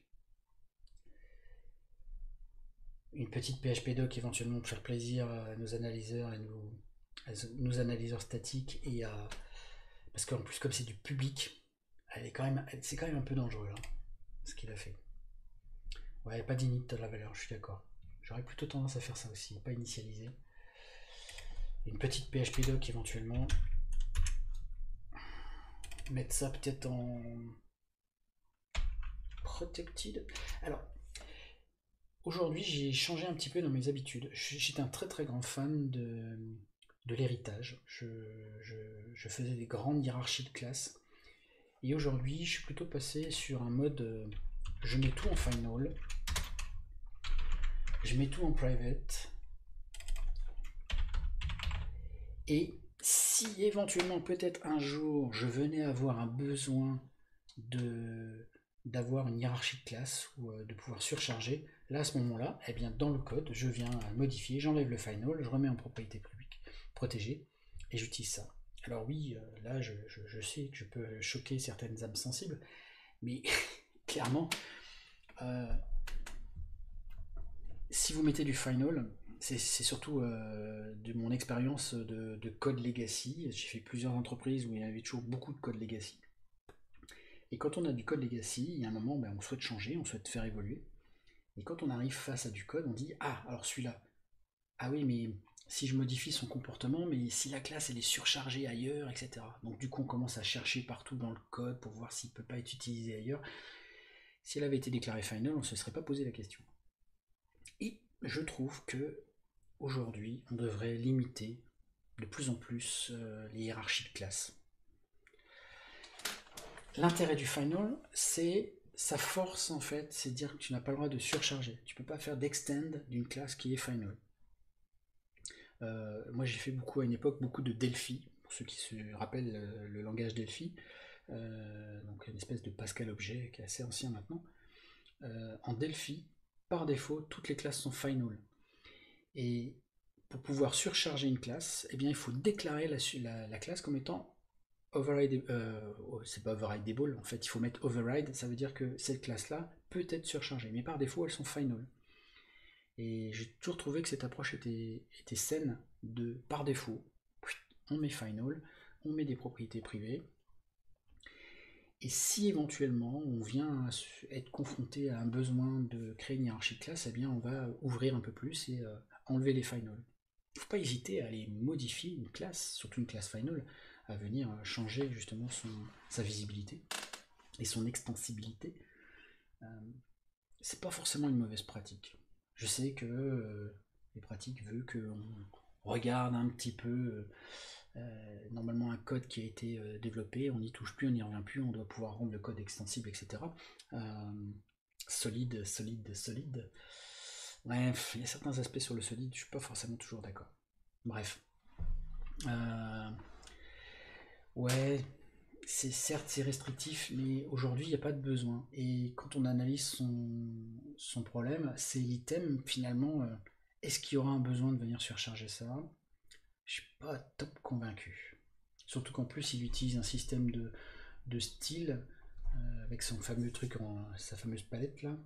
Une petite PHP doc éventuellement pour faire plaisir à nos analyseurs et nos analyseurs statiques et à... Parce qu'en plus comme c'est du public, c'est quand même un peu dangereux là, ce qu'il a fait. Ouais, pas d'init de la valeur, je suis d'accord. J'aurais plutôt tendance à faire ça aussi, pas initialiser. Une petite PHP doc éventuellement. Mettre ça peut-être en protected. Alors, aujourd'hui, j'ai changé un petit peu dans mes habitudes. J'étais un très très grand fan de l'héritage. Je faisais des grandes hiérarchies de classe. Et aujourd'hui, je suis plutôt passé sur un mode je mets tout en final, je mets tout en private. Et si éventuellement, peut-être un jour, je venais avoir un besoin d'avoir une hiérarchie de classe ou de pouvoir surcharger, là à ce moment-là, eh bien dans le code, je viens modifier, j'enlève le final, je remets en propriété publique, protégée, et j'utilise ça. Alors oui, là je sais que je peux choquer certaines âmes sensibles, mais clairement, si vous mettez du final, c'est surtout de mon expérience de code legacy. J'ai fait plusieurs entreprises où il y avait toujours beaucoup de code legacy. Et quand on a du code legacy, il y a un moment, on souhaite changer, on souhaite faire évoluer. Et quand on arrive face à du code, on dit ah, alors celui-là, ah oui, mais si je modifie son comportement, mais si la classe elle est surchargée ailleurs, etc. Donc du coup, on commence à chercher partout dans le code pour voir s'il ne peut pas être utilisé ailleurs. Si elle avait été déclarée final, on ne se serait pas posé la question. Et je trouve que aujourd'hui, on devrait limiter de plus en plus les hiérarchies de classe. L'intérêt du final, c'est sa force en fait, c'est dire que tu n'as pas le droit de surcharger. Tu peux pas faire d'extend d'une classe qui est final. Moi j'ai fait beaucoup à une époque, beaucoup de Delphi, pour ceux qui se rappellent le langage Delphi, donc une espèce de Pascal objet qui est assez ancien maintenant. En Delphi, par défaut, toutes les classes sont final. Et pour pouvoir surcharger une classe, eh bien, il faut déclarer la classe comme étant override. C'est pas overrideable, en fait, il faut mettre override, ça veut dire que cette classe-là peut être surchargée, mais par défaut, elles sont final. Et j'ai toujours trouvé que cette approche était saine de par défaut. On met final, on met des propriétés privées. Et si éventuellement on vient être confronté à un besoin de créer une hiérarchie de classe, eh bien on va ouvrir un peu plus et enlever les finals. Il ne faut pas hésiter à aller modifier une classe, surtout une classe final, à venir changer justement sa visibilité et son extensibilité. C'est pas forcément une mauvaise pratique. Je sais que les pratiques veulent qu'on regarde un petit peu normalement un code qui a été développé, on n'y touche plus, on n'y revient plus, on doit pouvoir rendre le code extensible, etc. Solide. Bref, il y a certains aspects sur le solide, je suis pas forcément toujours d'accord. Bref. Ouais, certes c'est restrictif, mais aujourd'hui il n'y a pas de besoin. Et quand on analyse son problème, c'est l'item finalement, est-ce qu'il y aura un besoin de venir surcharger ça? Je suis pas top convaincu. Surtout qu'en plus il utilise un système de style avec son fameux truc, sa fameuse palette là.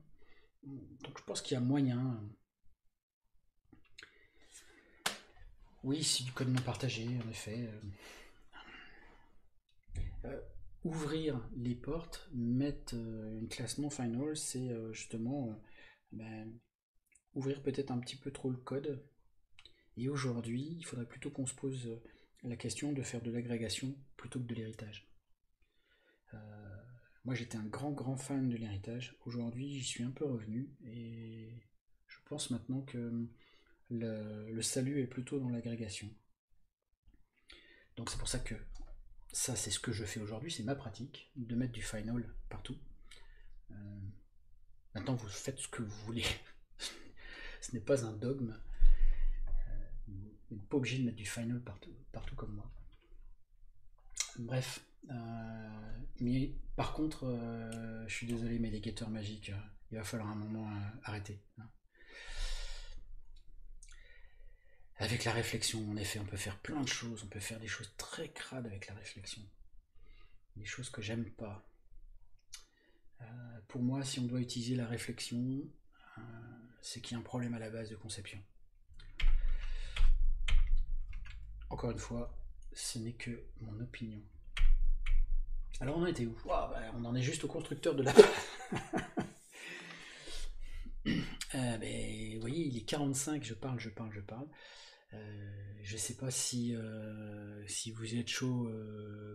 Donc je pense qu'il y a moyen. Oui, c'est du code non partagé, en effet. Ouvrir les portes, mettre une classe non final, c'est justement ouvrir peut-être un petit peu trop le code. Et aujourd'hui, il faudrait plutôt qu'on se pose la question de faire de l'agrégation plutôt que de l'héritage. Moi j'étais un grand fan de l'héritage. Aujourd'hui j'y suis un peu revenu et je pense maintenant que le salut est plutôt dans l'agrégation. Donc c'est pour ça que ça c'est ce que je fais aujourd'hui, c'est ma pratique, de mettre du final partout. Maintenant vous faites ce que vous voulez. Ce n'est pas un dogme. Vous n'êtes pas obligé de mettre du final partout comme moi. Bref. Mais par contre, je suis désolé, mais les guetteurs magiques, il va falloir un moment arrêter. Hein. Avec la réflexion, en effet, on peut faire plein de choses. On peut faire des choses très crades avec la réflexion. Des choses que j'aime pas. Pour moi, si on doit utiliser la réflexion, c'est qu'il y a un problème à la base de conception. Encore une fois, ce n'est que mon opinion. Alors on en était où? On en est juste au constructeur de la... Vous voyez, il est 45, je parle. Je sais pas si vous êtes chaud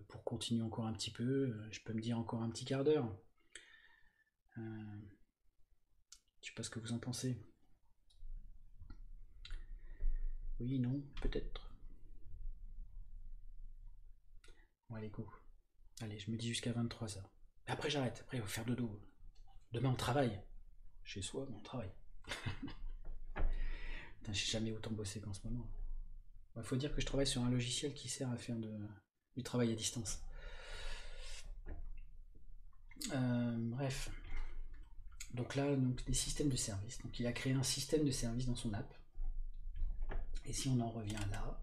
pour continuer encore un petit peu. Je peux me dire encore un petit quart d'heure. Je sais pas ce que vous en pensez. Oui, non, peut-être. Bon, allez, go. Allez, je me dis jusqu'à 23 ça. Après, j'arrête. Après, il va faire dodo. Demain, on travaille. Chez soi, mais on travaille. Putain, j'ai jamais autant bossé qu'en ce moment. Il faut dire que je travaille sur un logiciel qui sert à faire du travail à distance. Bref. Donc là, donc, des systèmes de service. Donc il a créé un système de service dans son app. Et si on en revient là,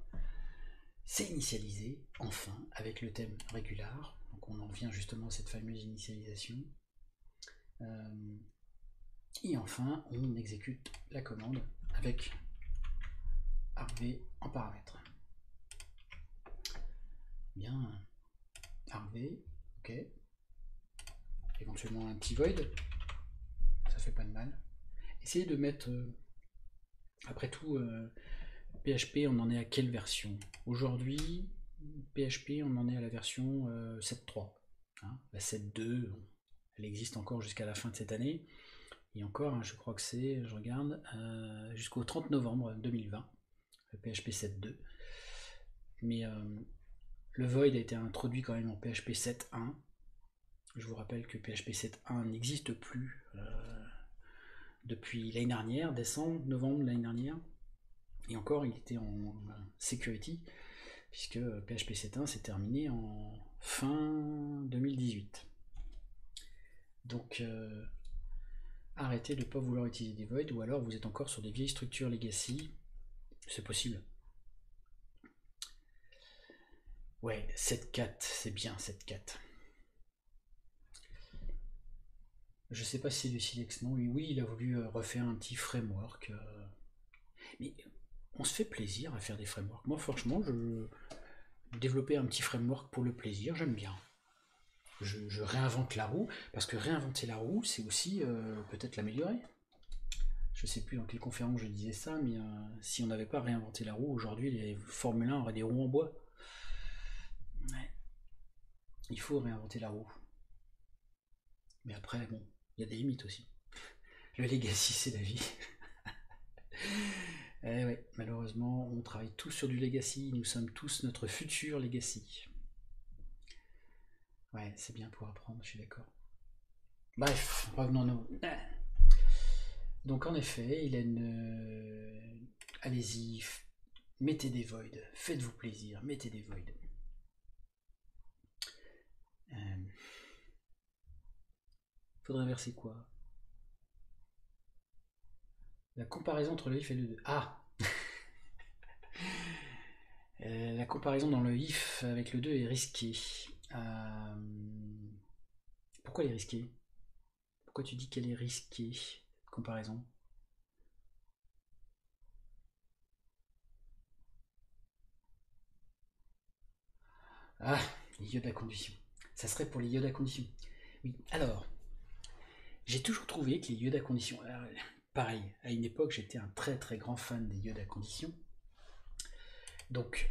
c'est initialisé, enfin, avec le thème regular. Donc on en vient justement à cette fameuse initialisation. Et enfin, on exécute la commande avec argv en paramètre. Bien, argv, ok. Éventuellement un petit void, ça fait pas de mal. Essayez de mettre, après tout, PHP, on en est à quelle version? Aujourd'hui, PHP, on en est à la version 7.3. Hein, la 7.2, elle existe encore jusqu'à la fin de cette année. Et encore, hein, je crois que c'est, je regarde, jusqu'au 30 novembre 2020, le PHP 7.2. Mais le void a été introduit quand même en PHP 7.1. Je vous rappelle que PHP 7.1 n'existe plus depuis l'année dernière, décembre, novembre l'année dernière. Et encore, il était en security, puisque PHP 7.1 s'est terminé en fin 2018. Donc, arrêtez de ne pas vouloir utiliser des voids, ou alors vous êtes encore sur des vieilles structures legacy. C'est possible. Ouais, 7.4, c'est bien 7.4. Je sais pas si c'est du Silex, non. Oui, il a voulu refaire un petit framework. Mais on se fait plaisir à faire des frameworks. Moi, franchement, développer un petit framework pour le plaisir, j'aime bien. Je réinvente la roue, parce que réinventer la roue, c'est aussi peut-être l'améliorer. Je sais plus dans quelle conférence je disais ça, mais si on n'avait pas réinventé la roue, aujourd'hui, les Formule 1 auraient des roues en bois. Ouais. Il faut réinventer la roue. Mais après, bon, il y a des limites aussi. Le legacy, c'est la vie. Eh ouais, malheureusement, on travaille tous sur du legacy, nous sommes tous notre futur legacy. Ouais, c'est bien pour apprendre, je suis d'accord. Bref, revenons-nous. Donc en effet, il a une... Allez-y, mettez des voids, faites-vous plaisir, mettez des voids. Faudrait verser quoi? La comparaison entre le if et le 2. Ah la comparaison dans le if avec le 2 est risquée. Pourquoi elle est risquée? Pourquoi tu dis qu'elle est risquée, comparaison? Ah, les iodes à condition. Ça serait pour les iodes à condition. Oui, alors, j'ai toujours trouvé que les iodes à condition... Alors, pareil, à une époque, j'étais un très très grand fan des iodes à condition. Donc,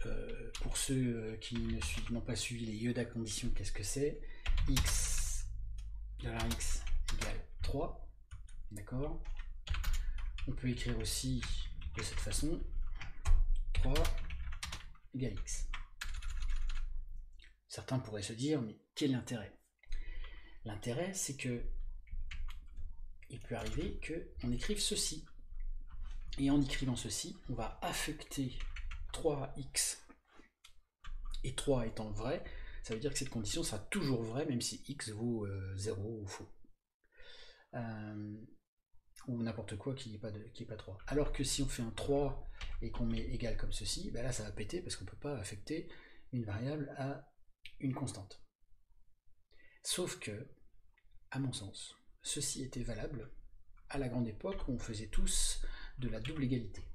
pour ceux qui n'ont pas suivi les iodes à condition, qu'est-ce que c'est? X, $x égale 3, d'accord? On peut écrire aussi de cette façon, 3 égale x. Certains pourraient se dire, mais quel est l'intérêt? L'intérêt, c'est que il peut arriver qu'on écrive ceci. Et en écrivant ceci, on va affecter 3x et 3 étant vrai, ça veut dire que cette condition sera toujours vraie, même si x vaut 0 ou faux. Ou n'importe quoi qui n'est pas 3. Alors que si on fait un 3 et qu'on met égal comme ceci, ben là ça va péter parce qu'on ne peut pas affecter une variable à une constante. Sauf que, à mon sens, ceci était valable à la grande époque où on faisait tous de la double égalité.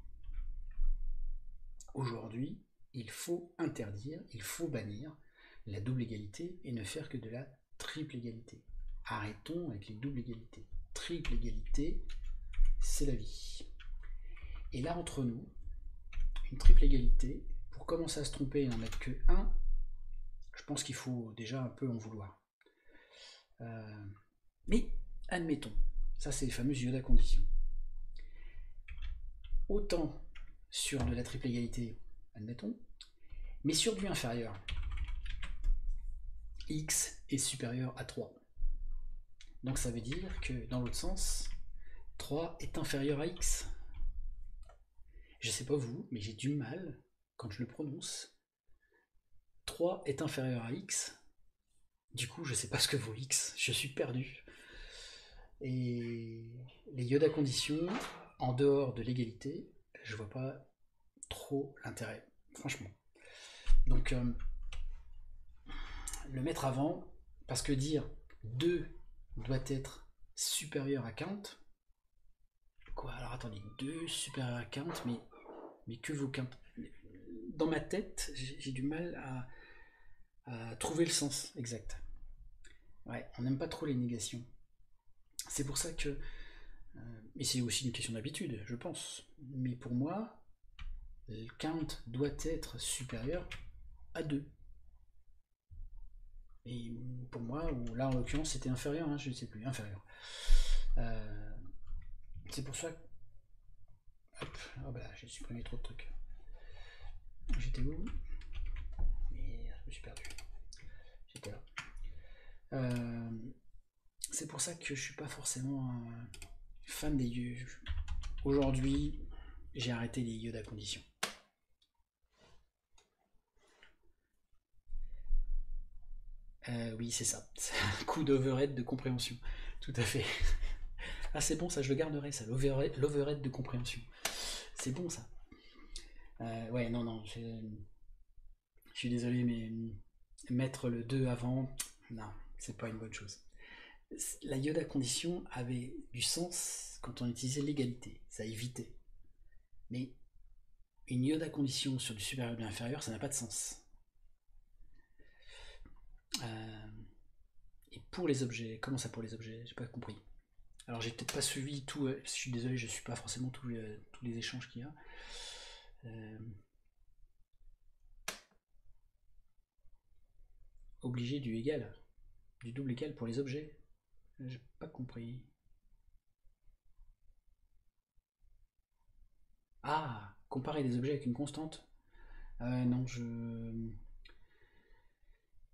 Aujourd'hui, il faut interdire, il faut bannir la double égalité et ne faire que de la triple égalité. Arrêtons avec les doubles égalités. Triple égalité, c'est la vie. Et là, entre nous, une triple égalité, pour commencer à se tromper et n'en mettre que 1, je pense qu'il faut déjà un peu en vouloir. Mais admettons, ça c'est les fameuses Yoda conditions. Autant sur de la triple égalité, admettons, mais sur du inférieur, x est supérieur à 3. Donc ça veut dire que dans l'autre sens, 3 est inférieur à x. Je sais pas vous, mais j'ai du mal quand je le prononce. 3 est inférieur à x. Du coup, je sais pas ce que vaut x. Je suis perdu. Et les Yoda conditions, en dehors de l'égalité, je vois pas trop l'intérêt, franchement. Donc, le mettre avant, parce que dire 2 doit être supérieur à 40. Quoi? Alors attendez, 2 supérieur à 40, mais que vaut 40? Dans ma tête, j'ai du mal à trouver le sens exact. Ouais, on n'aime pas trop les négations. C'est pour ça que... et c'est aussi une question d'habitude, je pense. Mais pour moi, le count doit être supérieur à 2. Et pour moi, ou là en l'occurrence c'était inférieur, hein, je ne sais plus, inférieur. C'est pour ça que... Hop, oh bah là, j'ai supprimé trop de trucs. J'étais où? Mais je me suis perdu. J'étais là. C'est pour ça que je suis pas forcément fan des Yoda. Aujourd'hui, j'ai arrêté les Yoda conditions. Oui, c'est ça. C'est un coup d'overhead de compréhension. Tout à fait. Ah, c'est bon, ça, je le garderai, ça. L'overhead de compréhension. C'est bon, ça. Ouais, non, je suis désolé, mais mettre le 2 avant, non, c'est pas une bonne chose. La Yoda condition avait du sens quand on utilisait l'égalité, ça évitait. Mais une Yoda condition sur du supérieur ou de l'inférieur, ça n'a pas de sens. Et pour les objets, comment ça pour les objets? J'ai pas compris. Alors j'ai peut-être pas suivi tout, je suis désolé, je suis pas forcément tous les échanges qu'il y a. Obligé du égal, du double égal pour les objets. J'ai pas compris. Ah, comparer des objets avec une constante. Non,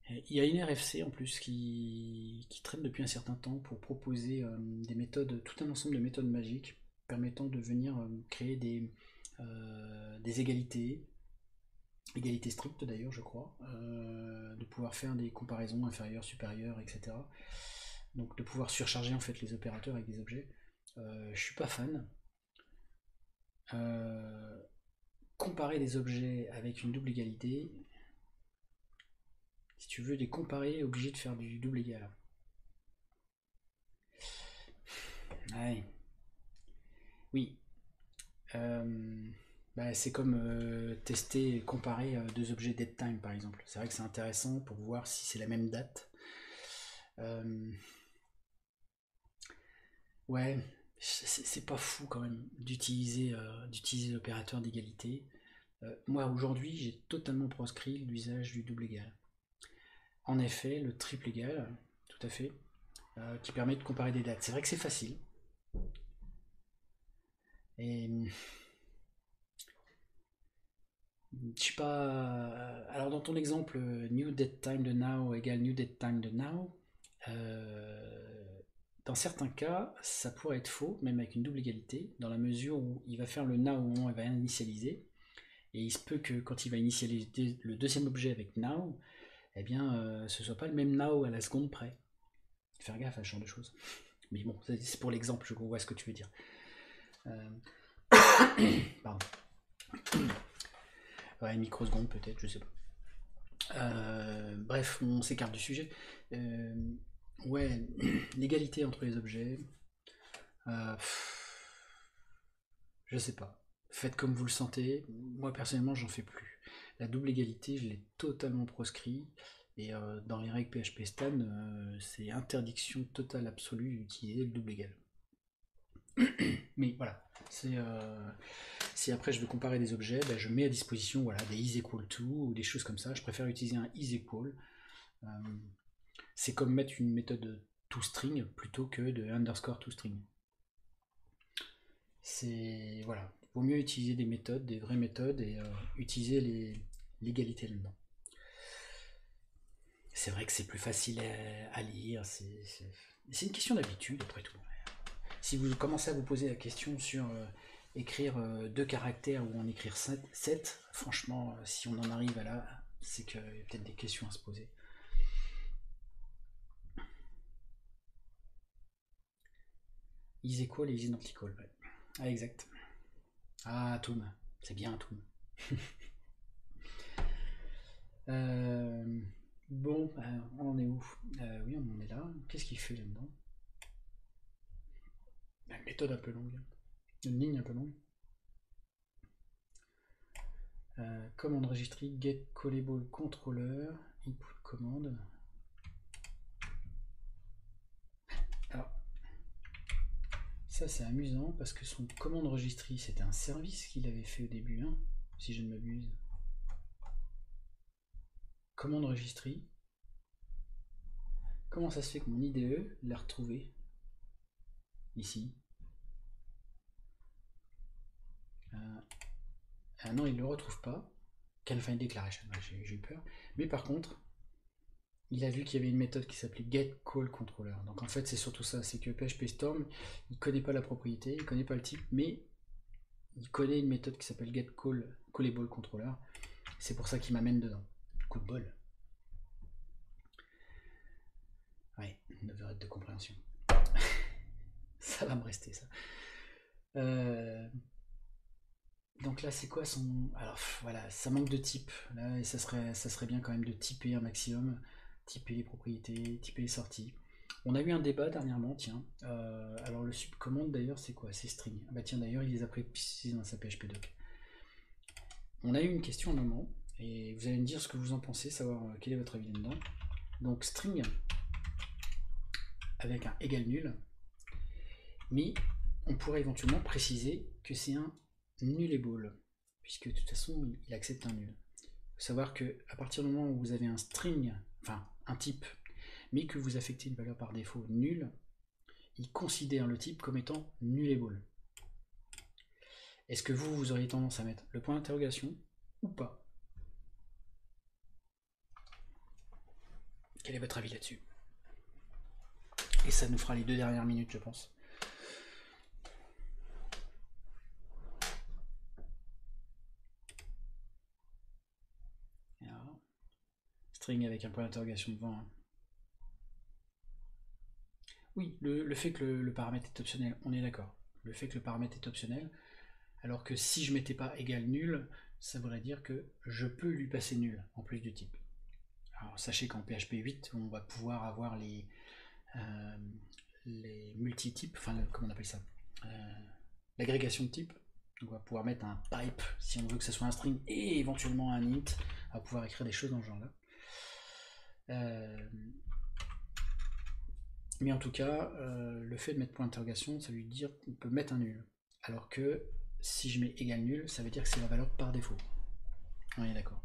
il y a une RFC en plus qui traîne depuis un certain temps pour proposer des méthodes, tout un ensemble de méthodes magiques permettant de venir créer des égalités strictes d'ailleurs je crois, de pouvoir faire des comparaisons inférieures, supérieures, etc. Donc de pouvoir surcharger en fait les opérateurs avec des objets. Je suis pas fan. Comparer des objets avec une double égalité, si tu veux les comparer, obligé de faire du double égal. Ouais. Oui. C'est comme tester et comparer deux objets dead time par exemple. C'est vrai que c'est intéressant pour voir si c'est la même date. Ouais, c'est pas fou quand même d'utiliser l'opérateur d'égalité. Moi aujourd'hui j'ai totalement proscrit l'usage du double égal. En effet, le triple égal, tout à fait, qui permet de comparer des dates. C'est vrai que c'est facile. Et je sais pas. Alors dans ton exemple, new date time de now égale new date time de now, dans certains cas, ça pourrait être faux, même avec une double égalité, dans la mesure où il va faire le now au moment où il va initialiser, et il se peut que quand il va initialiser le deuxième objet avec now, eh bien, ce soit pas le même now à la seconde près. Faire gaffe à ce genre de choses. Mais bon, c'est pour l'exemple, je vois ce que tu veux dire. Pardon. Ouais, une microseconde peut-être, je sais pas. Bref, on s'écarte du sujet. Ouais, l'égalité entre les objets. Je sais pas. Faites comme vous le sentez. Moi personnellement, j'en fais plus. La double égalité, je l'ai totalement proscrit. Et dans les règles PHP Stan, c'est interdiction totale absolue d'utiliser le double égal. Mais voilà, si après je veux comparer des objets, ben je mets à disposition voilà, des is equal to ou des choses comme ça. Je préfère utiliser un is equal. C'est comme mettre une méthode toString plutôt que de underscore toString. C'est voilà, vaut mieux utiliser des méthodes, des vraies méthodes et utiliser l'égalité là-dedans. C'est vrai que c'est plus facile à lire, c'est une question d'habitude après tout. Si vous commencez à vous poser la question sur écrire 2 caractères ou en écrire 7, franchement, si on en arrive à là, c'est qu'il y a peut-être des questions à se poser. Is equal et is not equal, ouais. Ah, exact. Ah, Toum, c'est bien Toum. Bon, on en est où? Oui, on en est là. Qu'est-ce qu'il fait là-dedans? Une méthode un peu longue. Une ligne un peu longue. Commande registry get callable controller input commande. Alors, ça c'est amusant parce que son commande registry c'était un service qu'il avait fait au début, hein, si je ne m'abuse. Commande registry. Comment ça se fait que mon IDE l'a retrouvé ici? Ah non, il ne le retrouve pas. Can find declaration, j'ai eu peur. Mais par contre, il a vu qu'il y avait une méthode qui s'appelait getCallController. Donc en fait, c'est surtout ça, c'est que PHP Storm, il connaît pas la propriété, il connaît pas le type, mais il connaît une méthode qui s'appelle getCallCallableController. C'est pour ça qu'il m'amène dedans. Coup de bol. Ouais, 9 heures de compréhension. Ça va me rester ça. Donc là, c'est quoi son... Alors voilà, ça manque de type. Là, et ça serait bien quand même de typer un maximum. Typer les propriétés, typer les sorties. On a eu un débat dernièrement, tiens. Alors le subcommande d'ailleurs, c'est quoi? C'est string. Ah bah tiens, d'ailleurs, il les a précisés dans sa PHP doc. On a eu une question à un moment, et vous allez me dire ce que vous en pensez, savoir quel est votre avis là-dedans. Donc string avec un égal nul, mais on pourrait éventuellement préciser que c'est un nullable, puisque de toute façon il accepte un nul. Il faut savoir que à partir du moment où vous avez un string, enfin un type, mais que vous affectez une valeur par défaut nulle, il considère le type comme étant nullable. Est-ce que vous auriez tendance à mettre le point d'interrogation ou pas? Quel est votre avis là-dessus? Et ça nous fera les 2 dernières minutes, je pense. Alors, string avec un point d'interrogation devant. Hein. Oui, le fait que le paramètre est optionnel, on est d'accord. Le fait que le paramètre est optionnel, alors que si je mettais pas égal nul, ça voudrait dire que je peux lui passer nul en plus du type. Alors sachez qu'en PHP 8, on va pouvoir avoir les multi-types, enfin comment on appelle ça, l'agrégation de type. Donc on va pouvoir mettre un pipe si on veut que ce soit un string et éventuellement un int. On va pouvoir écrire des choses dans ce genre là. Mais en tout cas, le fait de mettre point d'interrogation, ça veut dire qu'on peut mettre un nul. Alors que si je mets égal nul, ça veut dire que c'est la valeur par défaut. On est d'accord.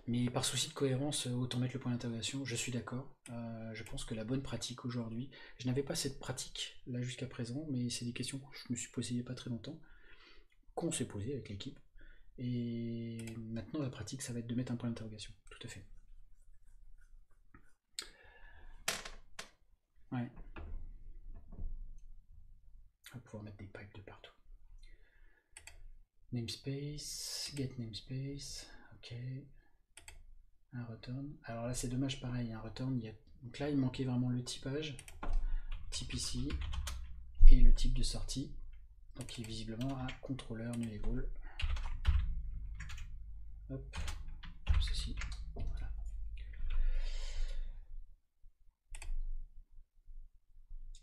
Mais par souci de cohérence, autant mettre le point d'interrogation, je suis d'accord. Je pense que la bonne pratique aujourd'hui, je n'avais pas cette pratique là jusqu'à présent, mais c'est des questions que je me suis posées il n'y a pas très longtemps, qu'on s'est posé avec l'équipe. Et maintenant la pratique, ça va être de mettre un point d'interrogation, tout à fait. Ouais. On va pouvoir mettre des pipes de partout. Namespace, get namespace, ok. Un return. Alors là c'est dommage pareil, un return. Donc là il manquait vraiment le typage. Type ici. Et le type de sortie. Donc qui est visiblement un contrôleur nullable. Hop. Ceci. Voilà.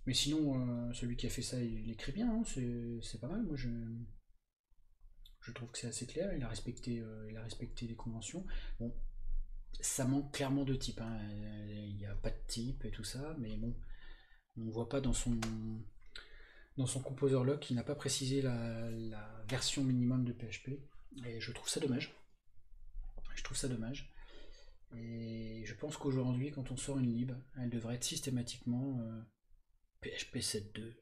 Mais sinon, celui qui a fait ça, il écrit bien, hein, c'est pas mal. Moi, je trouve que c'est assez clair. Il a respecté les conventions. Bon, ça manque clairement de type. Hein. Il n'y a pas de type et tout ça, mais bon, on ne voit pas dans son composer log qu'il n'a pas précisé la version minimum de PHP. Et je trouve ça dommage. Je trouve ça dommage. Et je pense qu'aujourd'hui, quand on sort une lib, elle devrait être systématiquement PHP 7.2.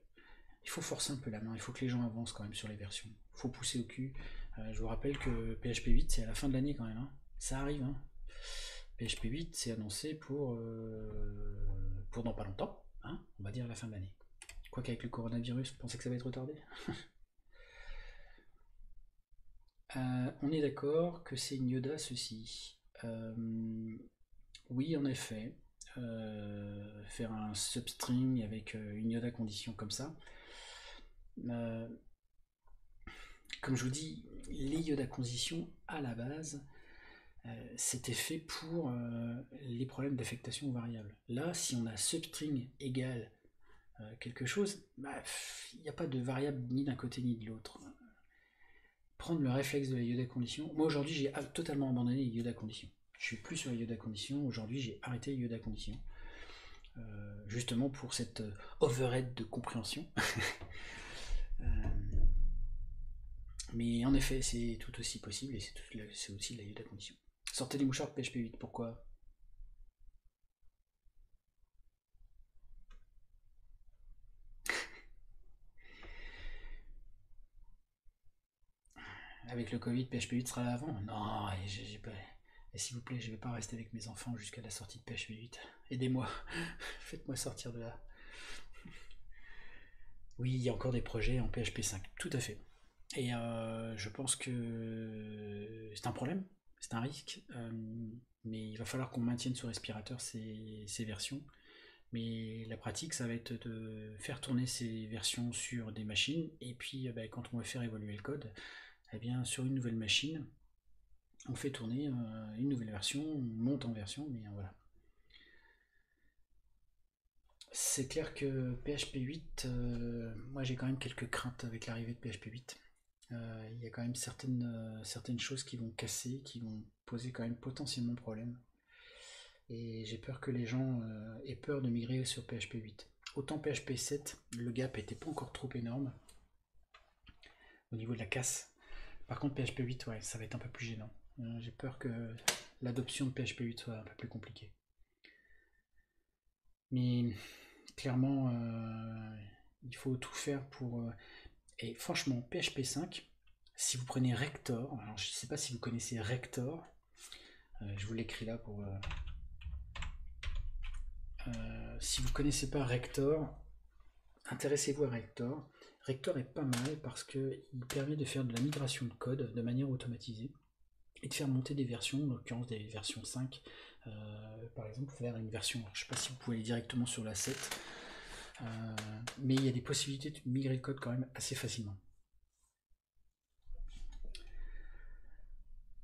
Il faut forcer un peu la main, il faut que les gens avancent quand même sur les versions. Il faut pousser au cul. Je vous rappelle que PHP 8, c'est à la fin de l'année quand même, hein. Ça arrive, hein. PHP 8, c'est annoncé pour dans pas longtemps, hein, on va dire à la fin de l'année. Quoi qu'avec le coronavirus, vous pensez que ça va être retardé? On est d'accord que c'est une Yoda ceci. Oui, en effet. Faire un substring avec une Yoda condition comme ça. Euh, Comme je vous dis, les Yoda conditions à la base, c'était fait pour les problèmes d'affectation variable. Là, si on a substring égale quelque chose, bah, il n'y a pas de variable ni d'un côté ni de l'autre. Prendre le réflexe de la Yoda condition. Moi aujourd'hui, j'ai totalement abandonné les Yoda conditions. Je suis plus sur les Yoda conditions. Aujourd'hui, j'ai arrêté les Yoda conditions. Justement pour cette overhead de compréhension. Mais en effet, c'est tout aussi possible et c'est aussi la Yoda condition. Sortez des mouchoirs de PHP 8, pourquoi? Avec le Covid, PHP 8 sera là avant? Non, j'ai pas. Et s'il vous plaît, je vais pas rester avec mes enfants jusqu'à la sortie de PHP 8. Aidez-moi, faites-moi sortir de là. Oui, il y a encore des projets en PHP 5, tout à fait. Et je pense que c'est un problème, c'est un risque, mais il va falloir qu'on maintienne sur respirateur ces versions. Mais la pratique, ça va être de faire tourner ces versions sur des machines, et puis quand on va faire évoluer le code, eh bien, sur une nouvelle machine, on fait tourner une nouvelle version, on monte en version, mais voilà. C'est clair que PHP 8, moi j'ai quand même quelques craintes avec l'arrivée de PHP 8. Il y a quand même certaines choses qui vont casser, qui vont poser quand même potentiellement problème. Et j'ai peur que les gens aient peur de migrer sur PHP 8. Autant PHP 7, le gap n'était pas encore trop énorme au niveau de la casse. Par contre, PHP 8, ouais, ça va être un peu plus gênant. J'ai peur que l'adoption de PHP 8 soit un peu plus compliquée. Mais clairement, il faut tout faire pour. Et franchement, PHP 5, si vous prenez Rector, alors je ne sais pas si vous connaissez Rector, je vous l'écris là pour. Si vous ne connaissez pas Rector, intéressez-vous à Rector. Rector est pas mal parce qu'il permet de faire de la migration de code de manière automatisée et de faire monter des versions, en l'occurrence des versions 5. Par exemple, faire une version, je ne sais pas si vous pouvez aller directement sur la 7, mais il y a des possibilités de migrer le code quand même assez facilement.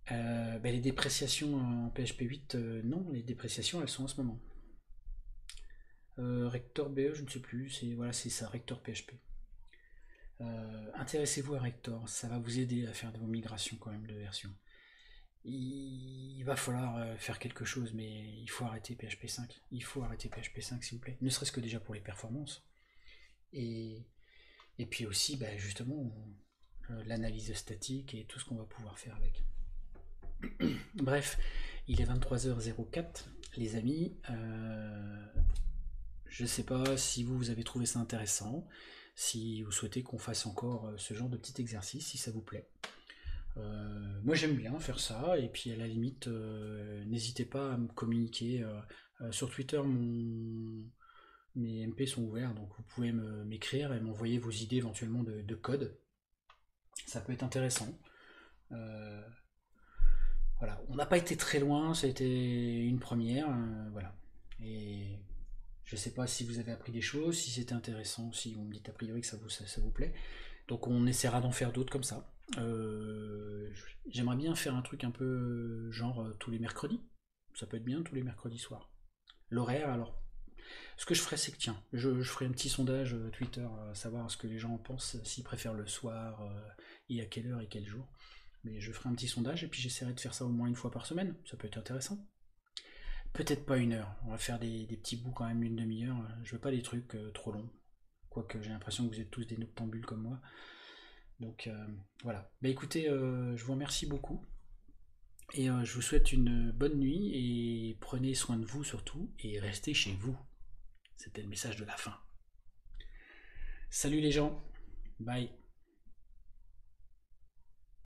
Les dépréciations en PHP 8, non, les dépréciations elles sont en ce moment. Rector BE, je ne sais plus, c'est ça, Rector PHP. Intéressez-vous à Rector, ça va vous aider à faire de vos migrations quand même de version. Il va falloir faire quelque chose, mais il faut arrêter PHP 5. Il faut arrêter PHP 5 s'il vous plaît, ne serait-ce que déjà pour les performances. Et, et puis aussi, justement, l'analyse statique et tout ce qu'on va pouvoir faire avec. Bref, il est 23h04, les amis. Je ne sais pas si vous avez trouvé ça intéressant, si vous souhaitez qu'on fasse encore ce genre de petit exercice, si ça vous plaît. Moi j'aime bien faire ça, et puis à la limite, n'hésitez pas à me communiquer. Sur Twitter, mes MP sont ouverts, donc vous pouvez m'écrire et m'envoyer vos idées éventuellement de code. Ça peut être intéressant. Voilà, on n'a pas été très loin, ça a été une première, voilà. Et je sais pas si vous avez appris des choses, si c'était intéressant, si vous me dites a priori que ça vous plaît. Donc on essaiera d'en faire d'autres comme ça. J'aimerais bien faire un truc un peu genre tous les mercredis. Ça peut être bien tous les mercredis soirs. L'horaire, alors. Ce que je ferai, c'est que tiens, je ferai un petit sondage Twitter, savoir ce que les gens en pensent, s'ils préfèrent le soir, et à quelle heure et quel jour. Mais je ferai un petit sondage et puis j'essaierai de faire ça au moins une fois par semaine. Ça peut être intéressant. Peut-être pas une heure. On va faire des petits bouts quand même d'une demi-heure. Je veux pas des trucs trop longs. Quoique j'ai l'impression que vous êtes tous des noctambules comme moi. Donc voilà. Écoutez, je vous remercie beaucoup. Et je vous souhaite une bonne nuit et prenez soin de vous surtout et restez chez vous. C'était le message de la fin. Salut les gens, bye.